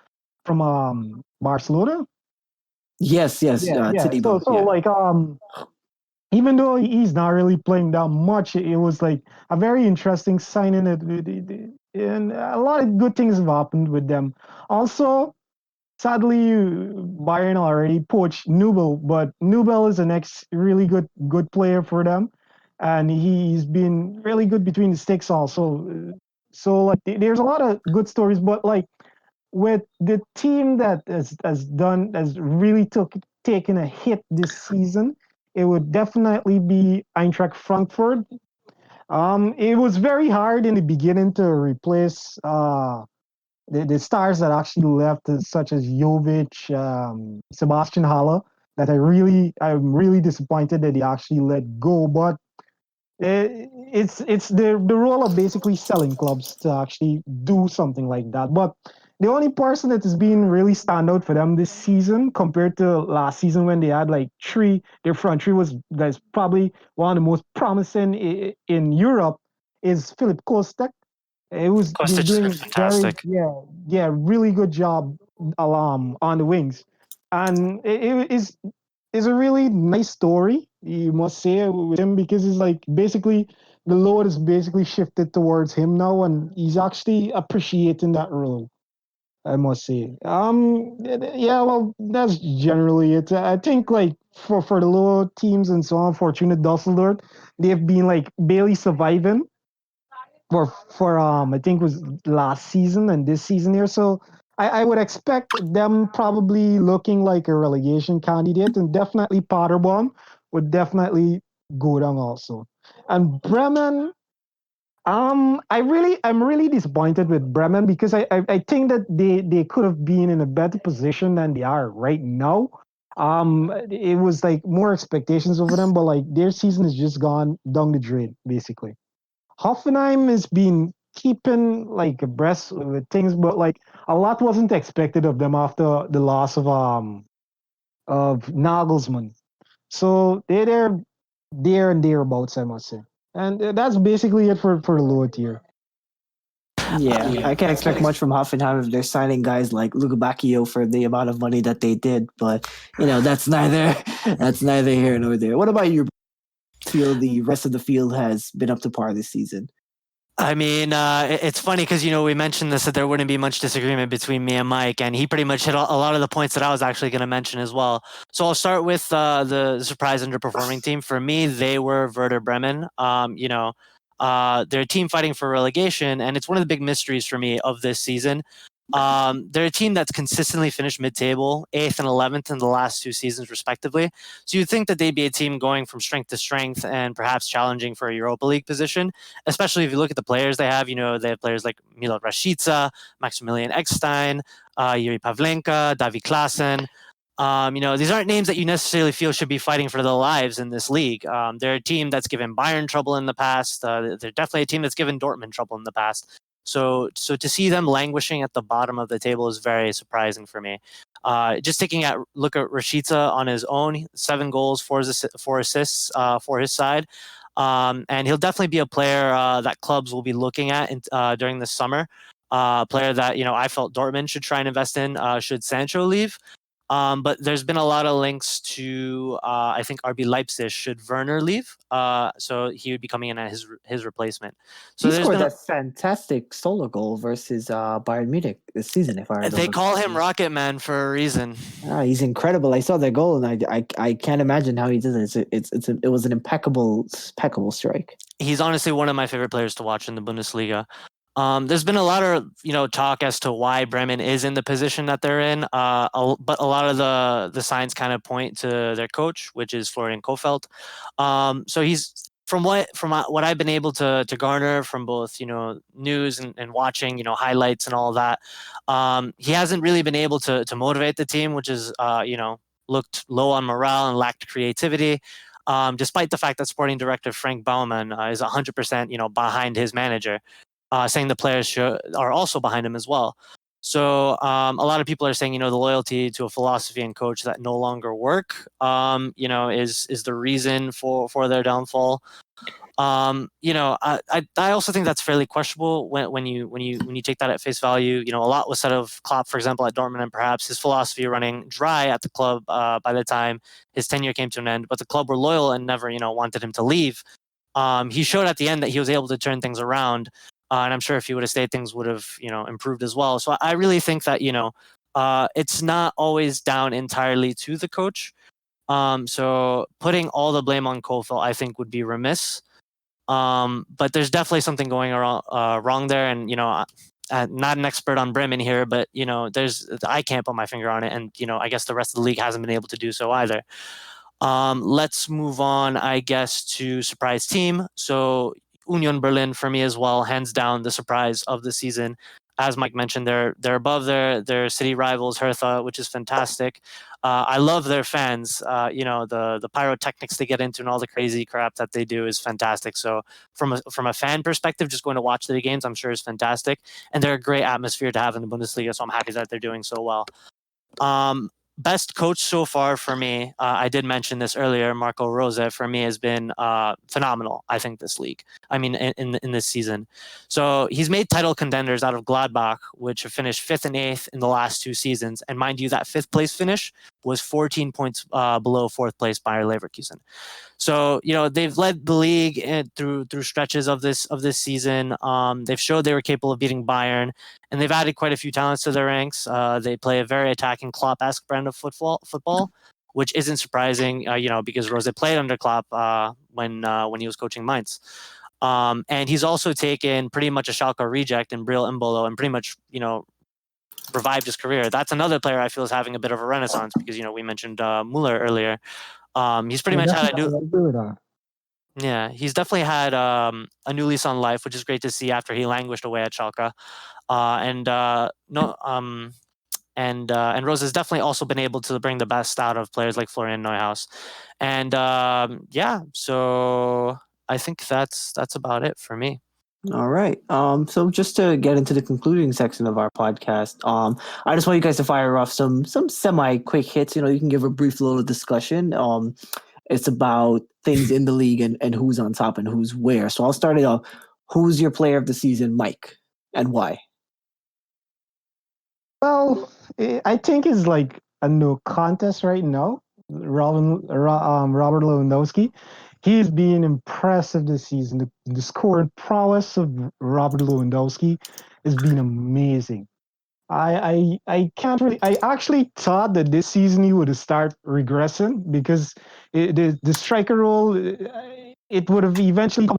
Barcelona. Yes, Yeah. Todibo. So like even though he's not really playing that much, it was like a very interesting signing. And a lot of good things have happened with them. Also, sadly, Bayern already poached Nubel, but Nubel is the next really good player for them, and he's been really good between the sticks also. So like, there's a lot of good stories, but like with the team that has really taken a hit this season, it would definitely be Eintracht Frankfurt. It was very hard in the beginning to replace the stars that actually left, such as Jovic, Sebastian Haller, that I'm really disappointed that he actually let go. But it's the role of basically selling clubs to actually do something like that. But the only person that has been really stand out for them this season compared to last season when they had like their front three was that's probably one of the most promising in Europe is Philip Kostek. He's Kostic has been doing very fantastic. really good job on the wings, and it's a really nice story, you must say, with him, because it's like basically the load is basically shifted towards him now, and he's actually appreciating that role, I must say. Yeah, well, that's generally it. I think like for the lower teams and so on, Fortuna Dusseldorf, they've been like barely surviving for I think it was last season and this season here. So I would expect them probably looking like a relegation candidate, and definitely Paderborn would definitely go down also. And Bremen, I'm really disappointed with Bremen because I think that they could have been in a better position than they are right now. It was like more expectations over them, but like their season has just gone down the drain basically. Hoffenheim has been keeping like abreast with things, but like a lot wasn't expected of them after the loss of Nagelsmann. So they're there and thereabouts, I must say. And that's basically it for the lower tier. Yeah, I can't expect much from Hoffenheim if they're signing guys like Luka Bacchio for the amount of money that they did. But that's neither here nor there. What about you? Feel the rest of the field has been up to par this season? I mean, it's funny because we mentioned this that there wouldn't be much disagreement between me and Mike, and he pretty much hit a lot of the points that I was actually going to mention as well. So I'll start with the surprise underperforming team. For me, they were Werder Bremen. They're a team fighting for relegation, and it's one of the big mysteries for me of this season. They're a team that's consistently finished mid-table, 8th and 11th in the last two seasons, respectively. So you'd think that they'd be a team going from strength to strength and perhaps challenging for a Europa League position, especially if you look at the players they have. They have players like Milot Rashica, Maximilian Eckstein, Yuri Pavlenka, Davi Klaassen. These aren't names that you necessarily feel should be fighting for their lives in this league. They're a team that's given Bayern trouble in the past. They're definitely a team that's given Dortmund trouble in the past. So to see them languishing at the bottom of the table is very surprising for me. Just look at Rashica on his own, 7 goals, 4 assists for his side. And he'll definitely be a player that clubs will be looking at during the summer. Player that I felt Dortmund should try and invest in should Sancho leave. But there's been a lot of links to, I think, RB Leipzig should Werner leave. So he would be coming in as his replacement. So He there's scored been that fantastic solo goal versus Bayern Munich this season, if I remember. they call him Rocket Man for a reason. He's incredible. I saw that goal, and I can't imagine how he did it. It was an impeccable strike. He's honestly one of my favorite players to watch in the Bundesliga. There's been a lot of talk as to why Bremen is in the position that they're in, but a lot of the signs kind of point to their coach, which is Florian Kohfeldt. So he's from what I've been able to garner from both news and watching highlights and all of that. He hasn't really been able to motivate the team, which is looked low on morale and lacked creativity. Despite the fact that sporting director Frank Baumann is 100% behind his manager. Saying the players are also behind him as well. So a lot of people are saying, the loyalty to a philosophy and coach that no longer work, is the reason for their downfall. I also think that's fairly questionable when you take that at face value. A lot was said of Klopp, for example, at Dortmund, and perhaps his philosophy running dry at the club by the time his tenure came to an end. But the club were loyal and never, wanted him to leave. He showed at the end that he was able to turn things around. And I'm sure if he would have stayed, things would have, improved as well. So I really think that, it's not always down entirely to the coach. So putting all the blame on Kofel, I think, would be remiss. But there's definitely something going wrong there. And, I'm not an expert on Bremen here, but, I can't put my finger on it. And, I guess the rest of the league hasn't been able to do so either. Let's move on, I guess, to surprise team. So Union Berlin for me as well, hands down the surprise of the season. As Mike mentioned, they're above their city rivals Hertha, which is fantastic. I love their fans. The pyrotechnics they get into and all the crazy crap that they do is fantastic. So from a fan perspective, just going to watch the games, I'm sure is fantastic. And they're a great atmosphere to have in the Bundesliga. So I'm happy that they're doing so well. Best coach so far for me, I did mention this earlier, Marco Rose, for me has been phenomenal, I think, this league. I mean, in this season. So he's made title contenders out of Gladbach, which have finished 5th and 8th in the last 2 seasons. And mind you, that 5th place finish was 14 points below 4th place Bayer Leverkusen. So they've led the league through stretches of this season. They've showed they were capable of beating Bayern, and they've added quite a few talents to their ranks. They play a very attacking Klopp-esque brand of football, which isn't surprising, because Rose played under Klopp when he was coaching Mainz. And he's also taken pretty much a Schalke reject in Breel Embolo and pretty much revived his career. That's another player I feel is having a bit of a renaissance because we mentioned Muller earlier. He's pretty much had he's definitely had a new lease on life, which is great to see after he languished away at Schalke. And Rose has definitely also been able to bring the best out of players like Florian Neuhaus. And so I think that's about it for me. All right. So just to get into the concluding section of our podcast, I just want you guys to fire off some semi quick hits. You can give a brief little discussion. It's about things in the league and who's on top and who's where. So I'll start it off. Who's your player of the season, Mike, and why? Well, I think it's like a no contest right now. Robert Lewandowski, he's being impressive this season. The scoring prowess of Robert Lewandowski has been amazing. I can't really. I actually thought that this season he would start regressing because the striker role it would have eventually come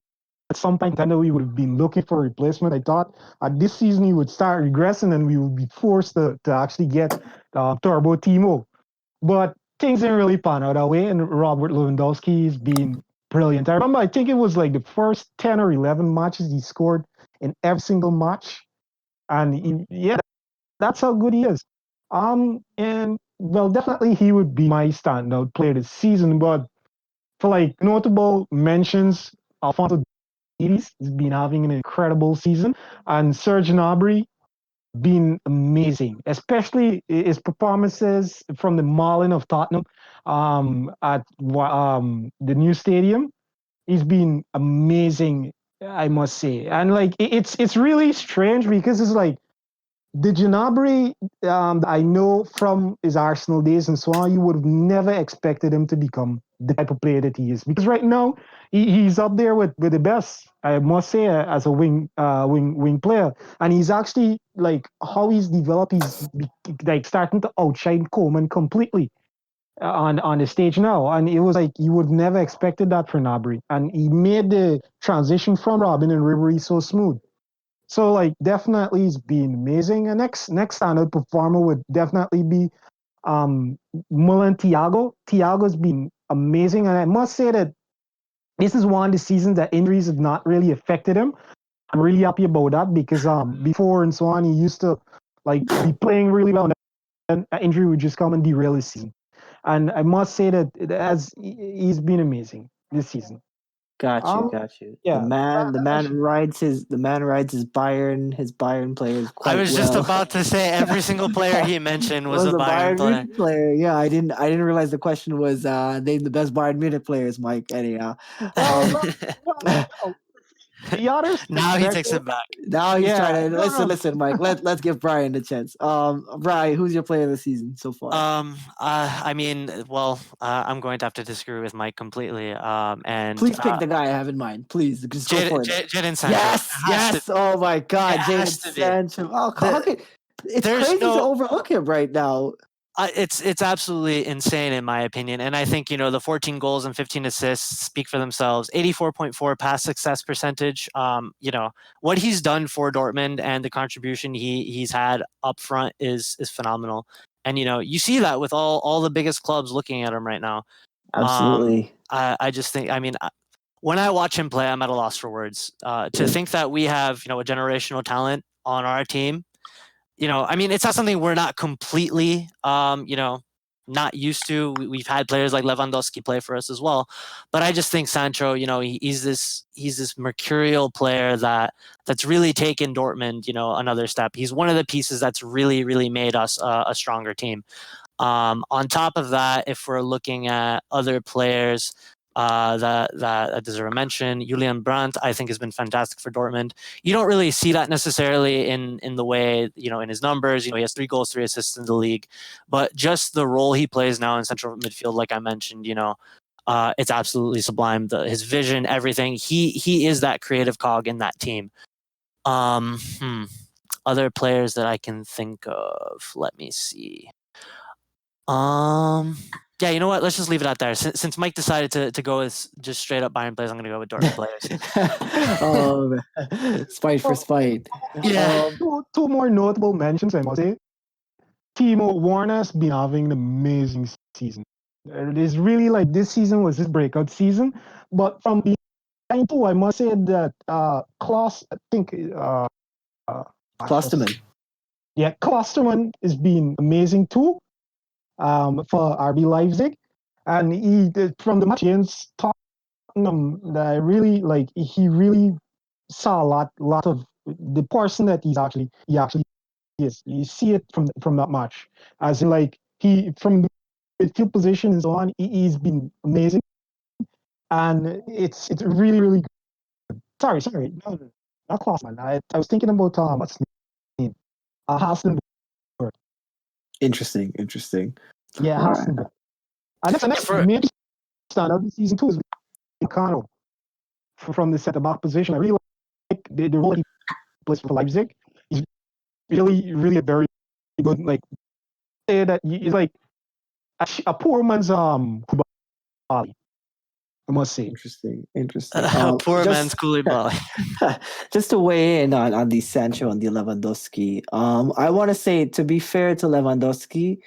at some point. I know we would have been looking for a replacement. I thought this season he would start regressing and we would be forced to actually get Turbo Timo. But things didn't really pan out that way, and Robert Lewandowski is being brilliant. I remember, I think it was like the first 10 or 11 matches he scored in every single match. And that's how good he is. And well, definitely he would be my standout player this season. But for like notable mentions, Alfonso Davies has been having an incredible season, and Serge Gnabry been amazing, especially his performances from the Marlin of Tottenham at the new stadium. He's been amazing, I must say. And like it's really strange because it's like the Gnabry, I know from his Arsenal days and so on, you would have never expected him to become the type of player that he is. Because right now, he's up there with the best, I must say, as a wing player. And he's actually, like, how he's developed, like starting to outshine Coleman completely on the stage now. And it was like, you would never expected that for Gnabry. And he made the transition from Robin and Ribery so smooth. So like definitely he's been amazing. And next standout performer would definitely be Mulan Thiago. Thiago's been amazing. And I must say that this is one of the seasons that injuries have not really affected him. I'm really happy about that because before and so on he used to like be playing really well and an injury would just come and derail his season. And I must say that he's been amazing this season. Got you. Yeah, The man rides his Bayern players quite I was well. just about to say every single player he mentioned was a Bayern player. Munich player. Yeah, I didn't realize the question was name the best Bayern Munich players, Mike. Anyhow. The others. Now he takes it back. Now he's trying to listen, Mike. Let's give Brian a chance. Brian, who's your player of the season so far? I mean, well, I'm going to have to disagree with Mike completely. And please pick the guy I have in mind. Please, just go for it. Jadon Sancho. Yes. Oh my God, Jadon Sancho. Oh, it's crazy to overlook him right now. It's absolutely insane in my opinion, and I think the 14 goals and 15 assists speak for themselves. 84.4 pass success percentage. What he's done for Dortmund and the contribution he's had up front is phenomenal. And you see that with all the biggest clubs looking at him right now. Absolutely. I just think, when I watch him play, I'm at a loss for words. To think that we have a generational talent on our team. It's not something we're not completely, not used to. We've had players like Lewandowski play for us as well, but I just think Sancho, he's this mercurial player that's really taken Dortmund, another step. He's one of the pieces that's really, really made us a stronger team. On top of that, if we're looking at other players that deserve a mention, Julian Brandt, I think, has been fantastic for Dortmund. You don't really see that necessarily in the way, in his numbers. He has 3 goals, 3 assists in the league, but just the role he plays now in central midfield, like I mentioned, it's absolutely sublime. His vision, everything. He is that creative cog in that team. Other players that I can think of. Let me see. Yeah, you know what? Let's just leave it out there. Since Mike decided to go with just straight up Bayern players, I'm going to go with Dortmund players. Spite for spite. Yeah. Two more notable mentions, I must say. Timo Werner's been having an amazing season. It is really like this season was his breakout season. But from behind too, I must say that Klaus, I think... Klosterman. Yeah, Klosterman has been amazing too. For RB Leipzig, and he from the match against Tottenham, that I really like. He really saw a lot of the person that he actually is. You see it from that match, as in like he from the midfield position and so on. He's been amazing, and it's really really good. Sorry, no, not Klosterman. I was thinking about what's his name, Hassan. Interesting. Yeah, Hassan. And that's the next maybe standout this season too is Kano from the centre back position. I really like the role he plays for Leipzig. He's really, really a very good say that he's like a poor man's Koulibaly, I must say. Interesting. Poor man's Koulibaly. Just to weigh in on the Sancho and the Lewandowski. I want to say, to be fair to Lewandowski,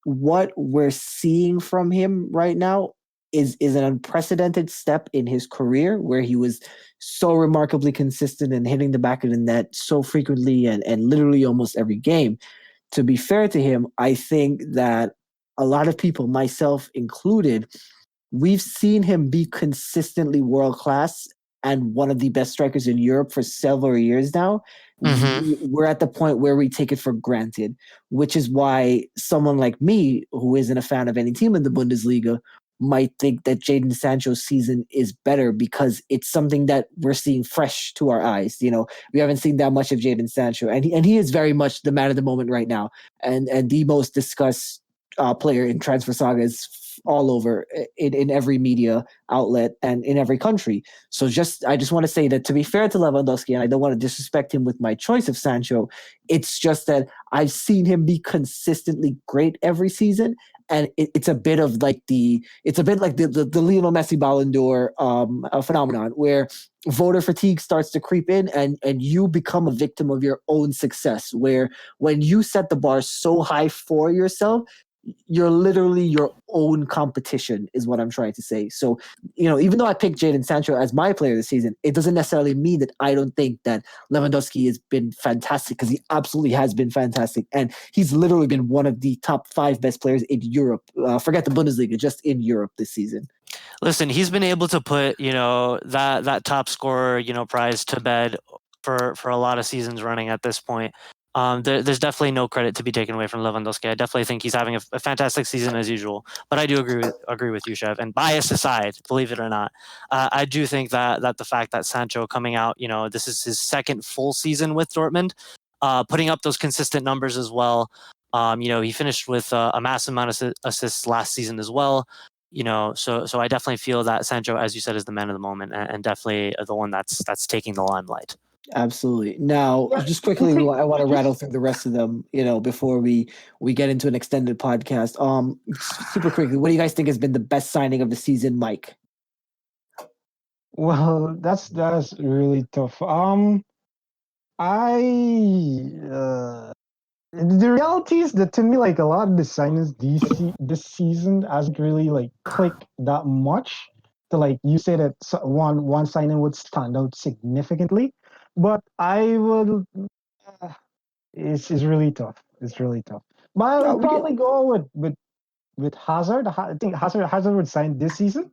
what we're seeing from him right now is an unprecedented step in his career, where he was so remarkably consistent in hitting the back of the net so frequently and literally almost every game. To be fair to him, I think that a lot of people, myself included, we've seen him be consistently world class and one of the best strikers in Europe for several years now. Mm-hmm. We're at the point where we take it for granted, which is why someone like me, who isn't a fan of any team in the Bundesliga, might think that Jadon Sancho's season is better because it's something that we're seeing fresh to our eyes. We haven't seen that much of Jadon Sancho, and he is very much the man of the moment right now, and the most discussed player in transfer sagas all over in every media outlet and in every country. So I just want to say that, to be fair to Lewandowski, and I don't want to disrespect him with my choice of Sancho, it's just that I've seen him be consistently great every season, and it's a bit like the Lionel Messi Ballon d'Or phenomenon, where voter fatigue starts to creep in, and you become a victim of your own success, where when you set the bar so high for yourself, you're literally your own competition, is what I'm trying to say. So, even though I picked Jadon Sancho as my player this season, it doesn't necessarily mean that I don't think that Lewandowski has been fantastic, because he absolutely has been fantastic. And he's literally been one of the top 5 best players in Europe. Forget the Bundesliga, just in Europe this season. Listen, he's been able to put, that top scorer, prize to bed for a lot of seasons running at this point. There's definitely no credit to be taken away from Lewandowski. I definitely think he's having a fantastic season as usual. But I do agree with you, Chev. And bias aside, believe it or not, I do think that the fact that Sancho coming out, this is his second full season with Dortmund, putting up those consistent numbers as well. He finished with a massive amount of assists last season as well. So I definitely feel that Sancho, as you said, is the man of the moment, and definitely the one that's taking the limelight. Absolutely. Now, just quickly, I want to rattle through the rest of them, before we get into an extended podcast. Super quickly, what do you guys think has been the best signing of the season, Mike? Well, that's really tough. I the reality is that, to me, like, a lot of the signings this season hasn't really like clicked that much. To, like, you say that one signing would stand out significantly, but I would. It's really tough. It's really tough. But I would probably go with Hazard. I think Hazard would sign this season.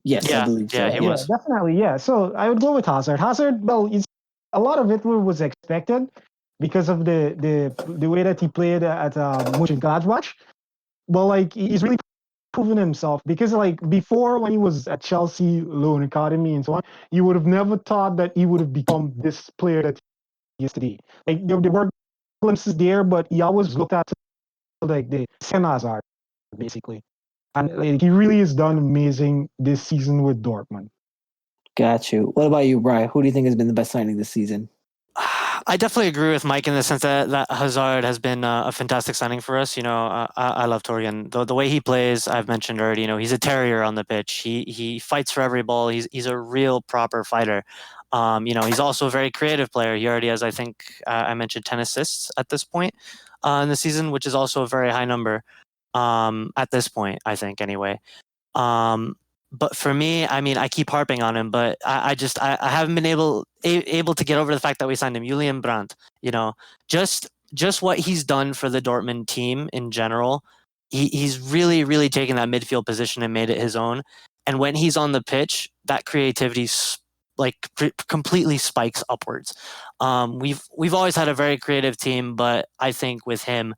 Yes, I believe so. Yeah, he was. Definitely. Yeah. So I would go with Hazard. Hazard, well, a lot of it was expected because of the way that he played at Mönchengladbach. But, like, he's really proven himself, because, like, before, when he was at Chelsea loan academy and so on, you would have never thought that he would have become this player that he is today. Like, there were glimpses there, but he always looked at, like, the Hazard, basically. And, like, he really has done amazing this season with Dortmund. Got you. What about you, Brian? Who do you think has been the best signing this season? I definitely agree with Mike in the sense that Hazard has been a fantastic signing for us. I love Torgan. The way he plays, I've mentioned already. He's a terrier on the pitch. He fights for every ball. He's a real proper fighter. He's also a very creative player. He already has, I think, I mentioned 10 assists at this point in the season, which is also a very high number at this point, I think, anyway. But for me, I mean, I keep harping on him, but I haven't been able to get over the fact that we signed him, Julian Brandt. Just what he's done for the Dortmund team in general. He's really, really taken that midfield position and made it his own. And when he's on the pitch, that creativity completely spikes upwards. We've always had a very creative team, but I think with him,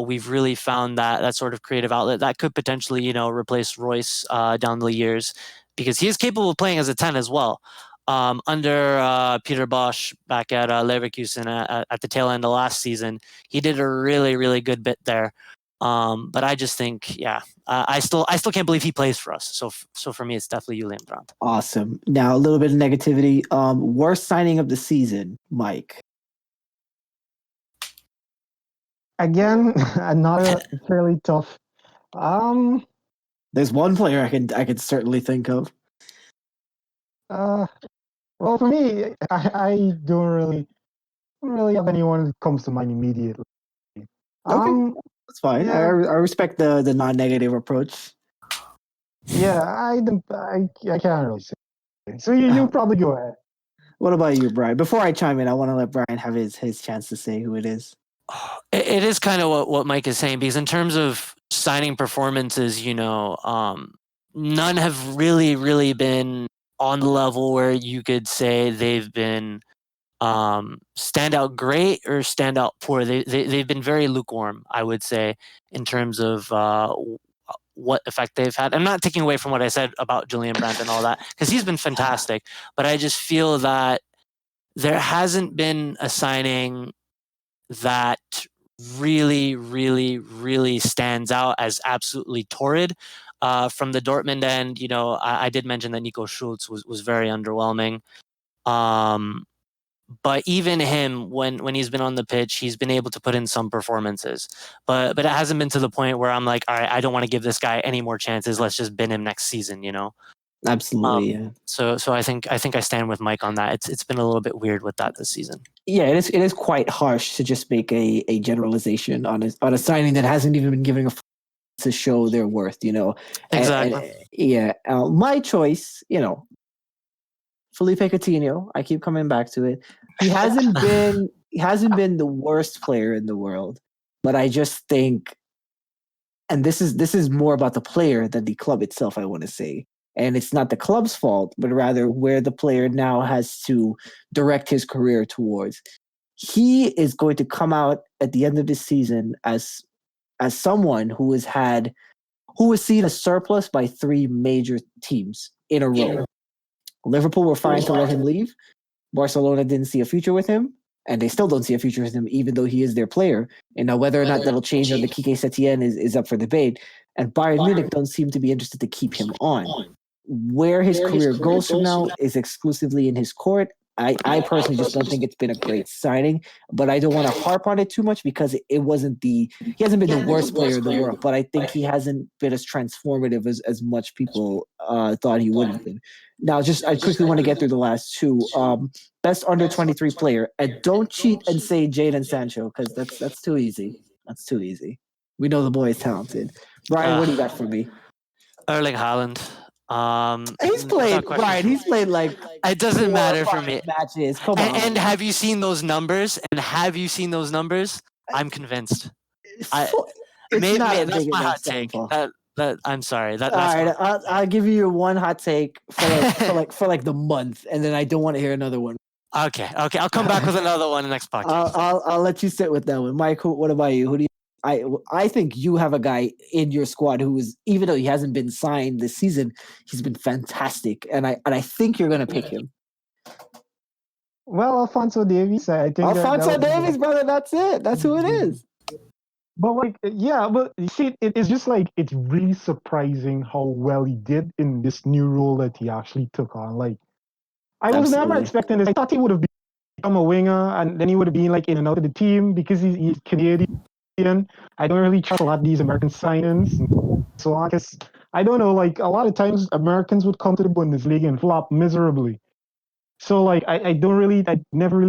we've really found that sort of creative outlet that could potentially, replace Royce down the years, because he is capable of playing as a 10 as well. Under Peter Bosch back at Leverkusen at the tail end of last season, he did a really, really good bit there. But I just think, I still can't believe he plays for us. So for me, it's definitely Julian Brandt. Awesome. Now, a little bit of negativity. Worst signing of the season, Mike. Again, another fairly tough. There's one player I could certainly think of. Well, for me, I don't really have anyone that comes to mind immediately. Okay, that's fine. Yeah. I respect the non-negative approach. Yeah, I can't really say. So you probably go ahead. What about you, Brian? Before I chime in, I want to let Brian have his chance to say who it is. It is kind of what Mike is saying, because in terms of signing performances, none have really been on the level where you could say they've been standout great or standout poor. They've been very lukewarm, I would say, in terms of what effect they've had. I'm not taking away from what I said about Julian Brandt and all that, because he's been fantastic. But I just feel that there hasn't been a signing that really, really, really stands out as absolutely torrid. From the Dortmund end, I did mention that Nico Schultz was very underwhelming. But even him, when he's been on the pitch, he's been able to put in some performances. But it hasn't been to the point where I'm like, all right, I don't want to give this guy any more chances. Let's just bin him next season, Absolutely, yeah. So I think I stand with Mike on that. It's been a little bit weird with that this season. Yeah, it is quite harsh to just make a generalization on a signing that hasn't even been given to show their worth, Exactly. My choice, Felipe Coutinho. I keep coming back to it. He hasn't been the worst player in the world, but I just think, and this is more about the player than the club itself, I want to say. And it's not the club's fault, but rather where the player now has to direct his career towards. He is going to come out at the end of this season as someone who was seen a surplus by 3 major teams in a row. Liverpool were fine to let him leave. Barcelona didn't see a future with him, and they still don't see a future with him, even though he is their player. And now whether or not that'll change under Quique Setien is up for debate. And Bayern Munich don't seem to be interested to keep him on. Where his career goes from now is exclusively in his court. I personally just don't think it's been a great signing, but I don't want to harp on it too much because he hasn't been the worst player in the world, but I think he hasn't been as transformative as much people thought he would have been. Now, I quickly want to get through the last 2. Best under 23 player, and don't cheat and say Jadon Sancho because that's too easy. That's too easy. We know the boy is talented. Brian, what do you got for me? Erling Haaland. He's played, Brian. He's played like it doesn't matter for me. Matches. Come on. And have you seen those numbers? I'm convinced. That's my hot take. That I'm sorry. All right, I'll give you your one hot take for like the month, and then I don't want to hear another one. Okay. I'll come back with another one in the next podcast. I'll let you sit with that one, Mike. What about you? Who do you? I think you have a guy in your squad who is, even though he hasn't been signed this season, he's been fantastic, and I think you're gonna pick him. Well, Alphonso Davies. I think Alphonso Davies, brother. That's it. That's who it is. But you see, it's just like it's really surprising how well he did in this new role that he actually took on. Like, I was never expecting this. I thought he would have become a winger, and then he would have been like in and out of the team because he's Canadian. I don't really trust a lot of these American signings and so on. Because I don't know, like a lot of times Americans would come to the Bundesliga and flop miserably. So like I never really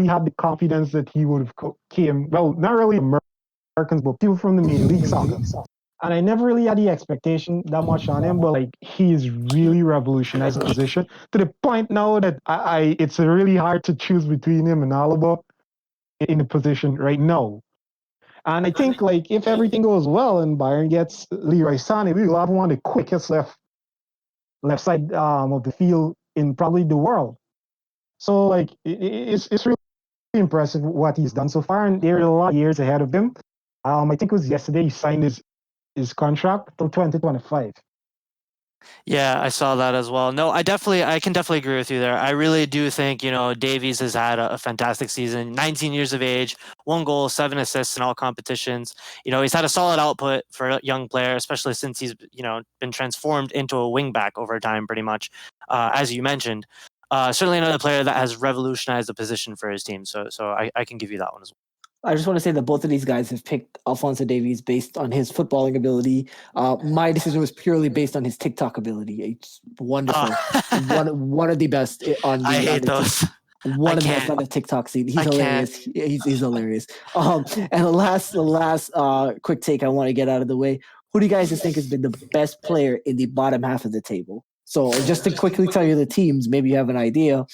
had the confidence that he would have came. Well, not really Americans, but people from the Major League Soccer. And I never really had the expectation that much on him, but like he is really revolutionized the position to the point now that it's really hard to choose between him and Alaba in the position right now. And I think like if everything goes well and Bayern gets Leroy Sané, we will have one of the quickest left side of the field in probably the world. So like it's really impressive what he's done so far, and there are a lot of years ahead of him. I think it was yesterday he signed his contract till 2025. Yeah, I saw that as well. No, I can definitely agree with you there. I really do think, Davies has had a fantastic season. 19 years of age, 1 goal, 7 assists in all competitions. He's had a solid output for a young player, especially since he's, been transformed into a wing back over time, pretty much, as you mentioned. Certainly another player that has revolutionized the position for his team. So I can give you that one as well. I just want to say that both of these guys have picked Alphonso Davies based on his footballing ability. My decision was purely based on his TikTok ability. It's wonderful. One of the best on the. I hate those. One of the best on the TikTok scene. He's hilarious. He's hilarious. And the last quick take I want to get out of the way. Who do you guys just think has been the best player in the bottom half of the table? So just to quickly tell you the teams, maybe you have an idea.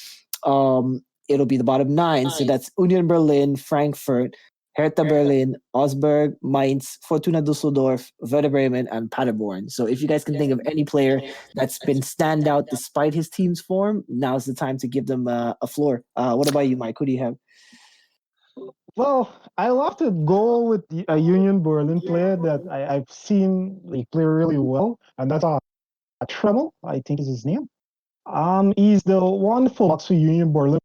It'll be the bottom 9. So that's Union Berlin, Frankfurt, Hertha Berlin, Augsburg, Mainz, Fortuna Düsseldorf, Werder Bremen, and Paderborn. So if you guys can think of any player that's been standout despite his team's form, now's the time to give them a floor. What about you, Mike? Who do you have? Well, I'll have to go with a Union Berlin player that I've seen play really well, and that's Treble, I think is his name. He's the wonderful box for Union Berlin,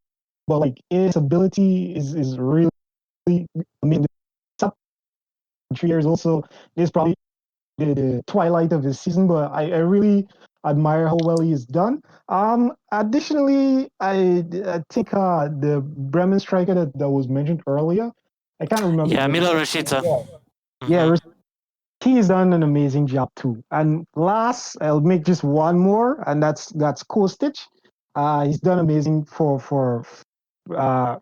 but like his ability is really, I mean, the top 3 years also is probably the twilight of his season, but I really admire how well he's done. Additionally, I think the Bremen striker that was mentioned earlier, I can't remember. Yeah, Milo Rashica. Yeah, he's done an amazing job too. And last, I'll make just one more, and that's Kostic. He's done amazing for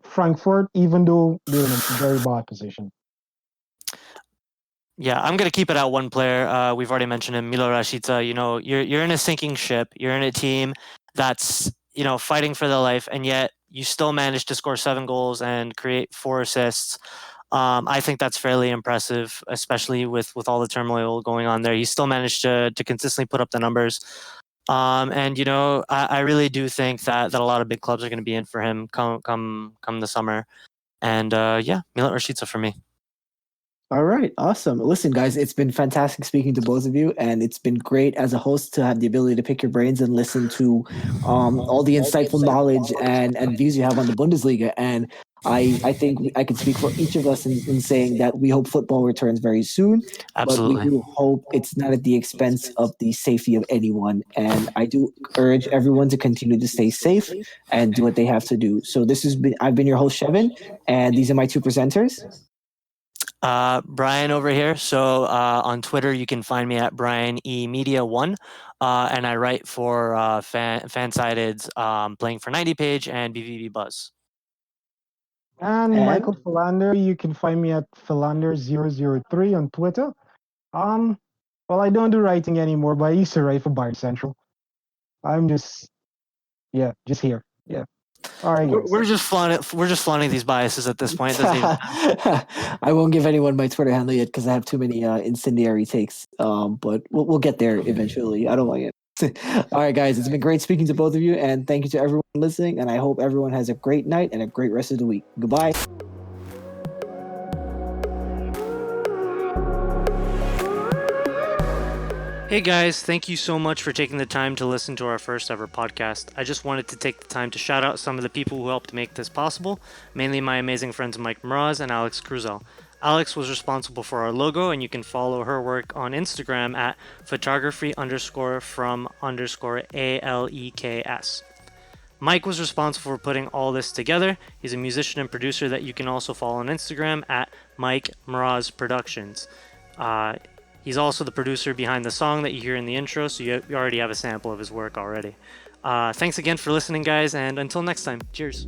Frankfurt, even though they're in a very bad position. Yeah, I'm gonna keep it at one player. We've already mentioned him, Milo Rashica. You know, you're in a sinking ship. You're in a team that's fighting for their life, and yet you still managed to score 7 goals and create 4 assists. I think that's fairly impressive, especially with all the turmoil going on there. He still managed to consistently put up the numbers. And I really do think that a lot of big clubs are going to be in for him come the summer. And yeah, Milan Rashica for me. All right, awesome. Listen, guys, it's been fantastic speaking to both of you, and it's been great as a host to have the ability to pick your brains and listen to all the insightful knowledge and views you have on the Bundesliga. And I think I can speak for each of us in saying that we hope football returns very soon, Absolutely. but we do hope it's not at the expense of the safety of anyone. And I do urge everyone to continue to stay safe and do what they have to do. So I've been your host, Shevin, and these are my 2 presenters. Brian over here. So on Twitter, you can find me at Brian E Media 1, and I write for Fansided's Playing for 90 page and BVB Buzz. And Michael Philander, you can find me at Philander003 on Twitter. Well, I don't do writing anymore, but I used to write for Bayern Central. I'm just here. Yeah. All right, guys. We're just flaunting these biases at this point. I won't give anyone my Twitter handle yet because I have too many incendiary takes. But we'll get there eventually. I don't like it. All right, guys, it's been great speaking to both of you, and thank you to everyone listening. And I hope everyone has a great night and a great rest of the week. Goodbye. Hey guys, thank you so much for taking the time to listen to our first ever podcast. I just wanted to take the time to shout out some of the people who helped make this possible, mainly my amazing friends Mike Mraz and Alex Cruzel. Alex was responsible for our logo, and you can follow her work on Instagram at photography_from_ALEKS. Mike was responsible for putting all this together. He's a musician and producer that you can also follow on Instagram at Mike Mraz Productions. He's also the producer behind the song that you hear in the intro, so you already have a sample of his work already. Thanks again for listening, guys, and until next time, cheers.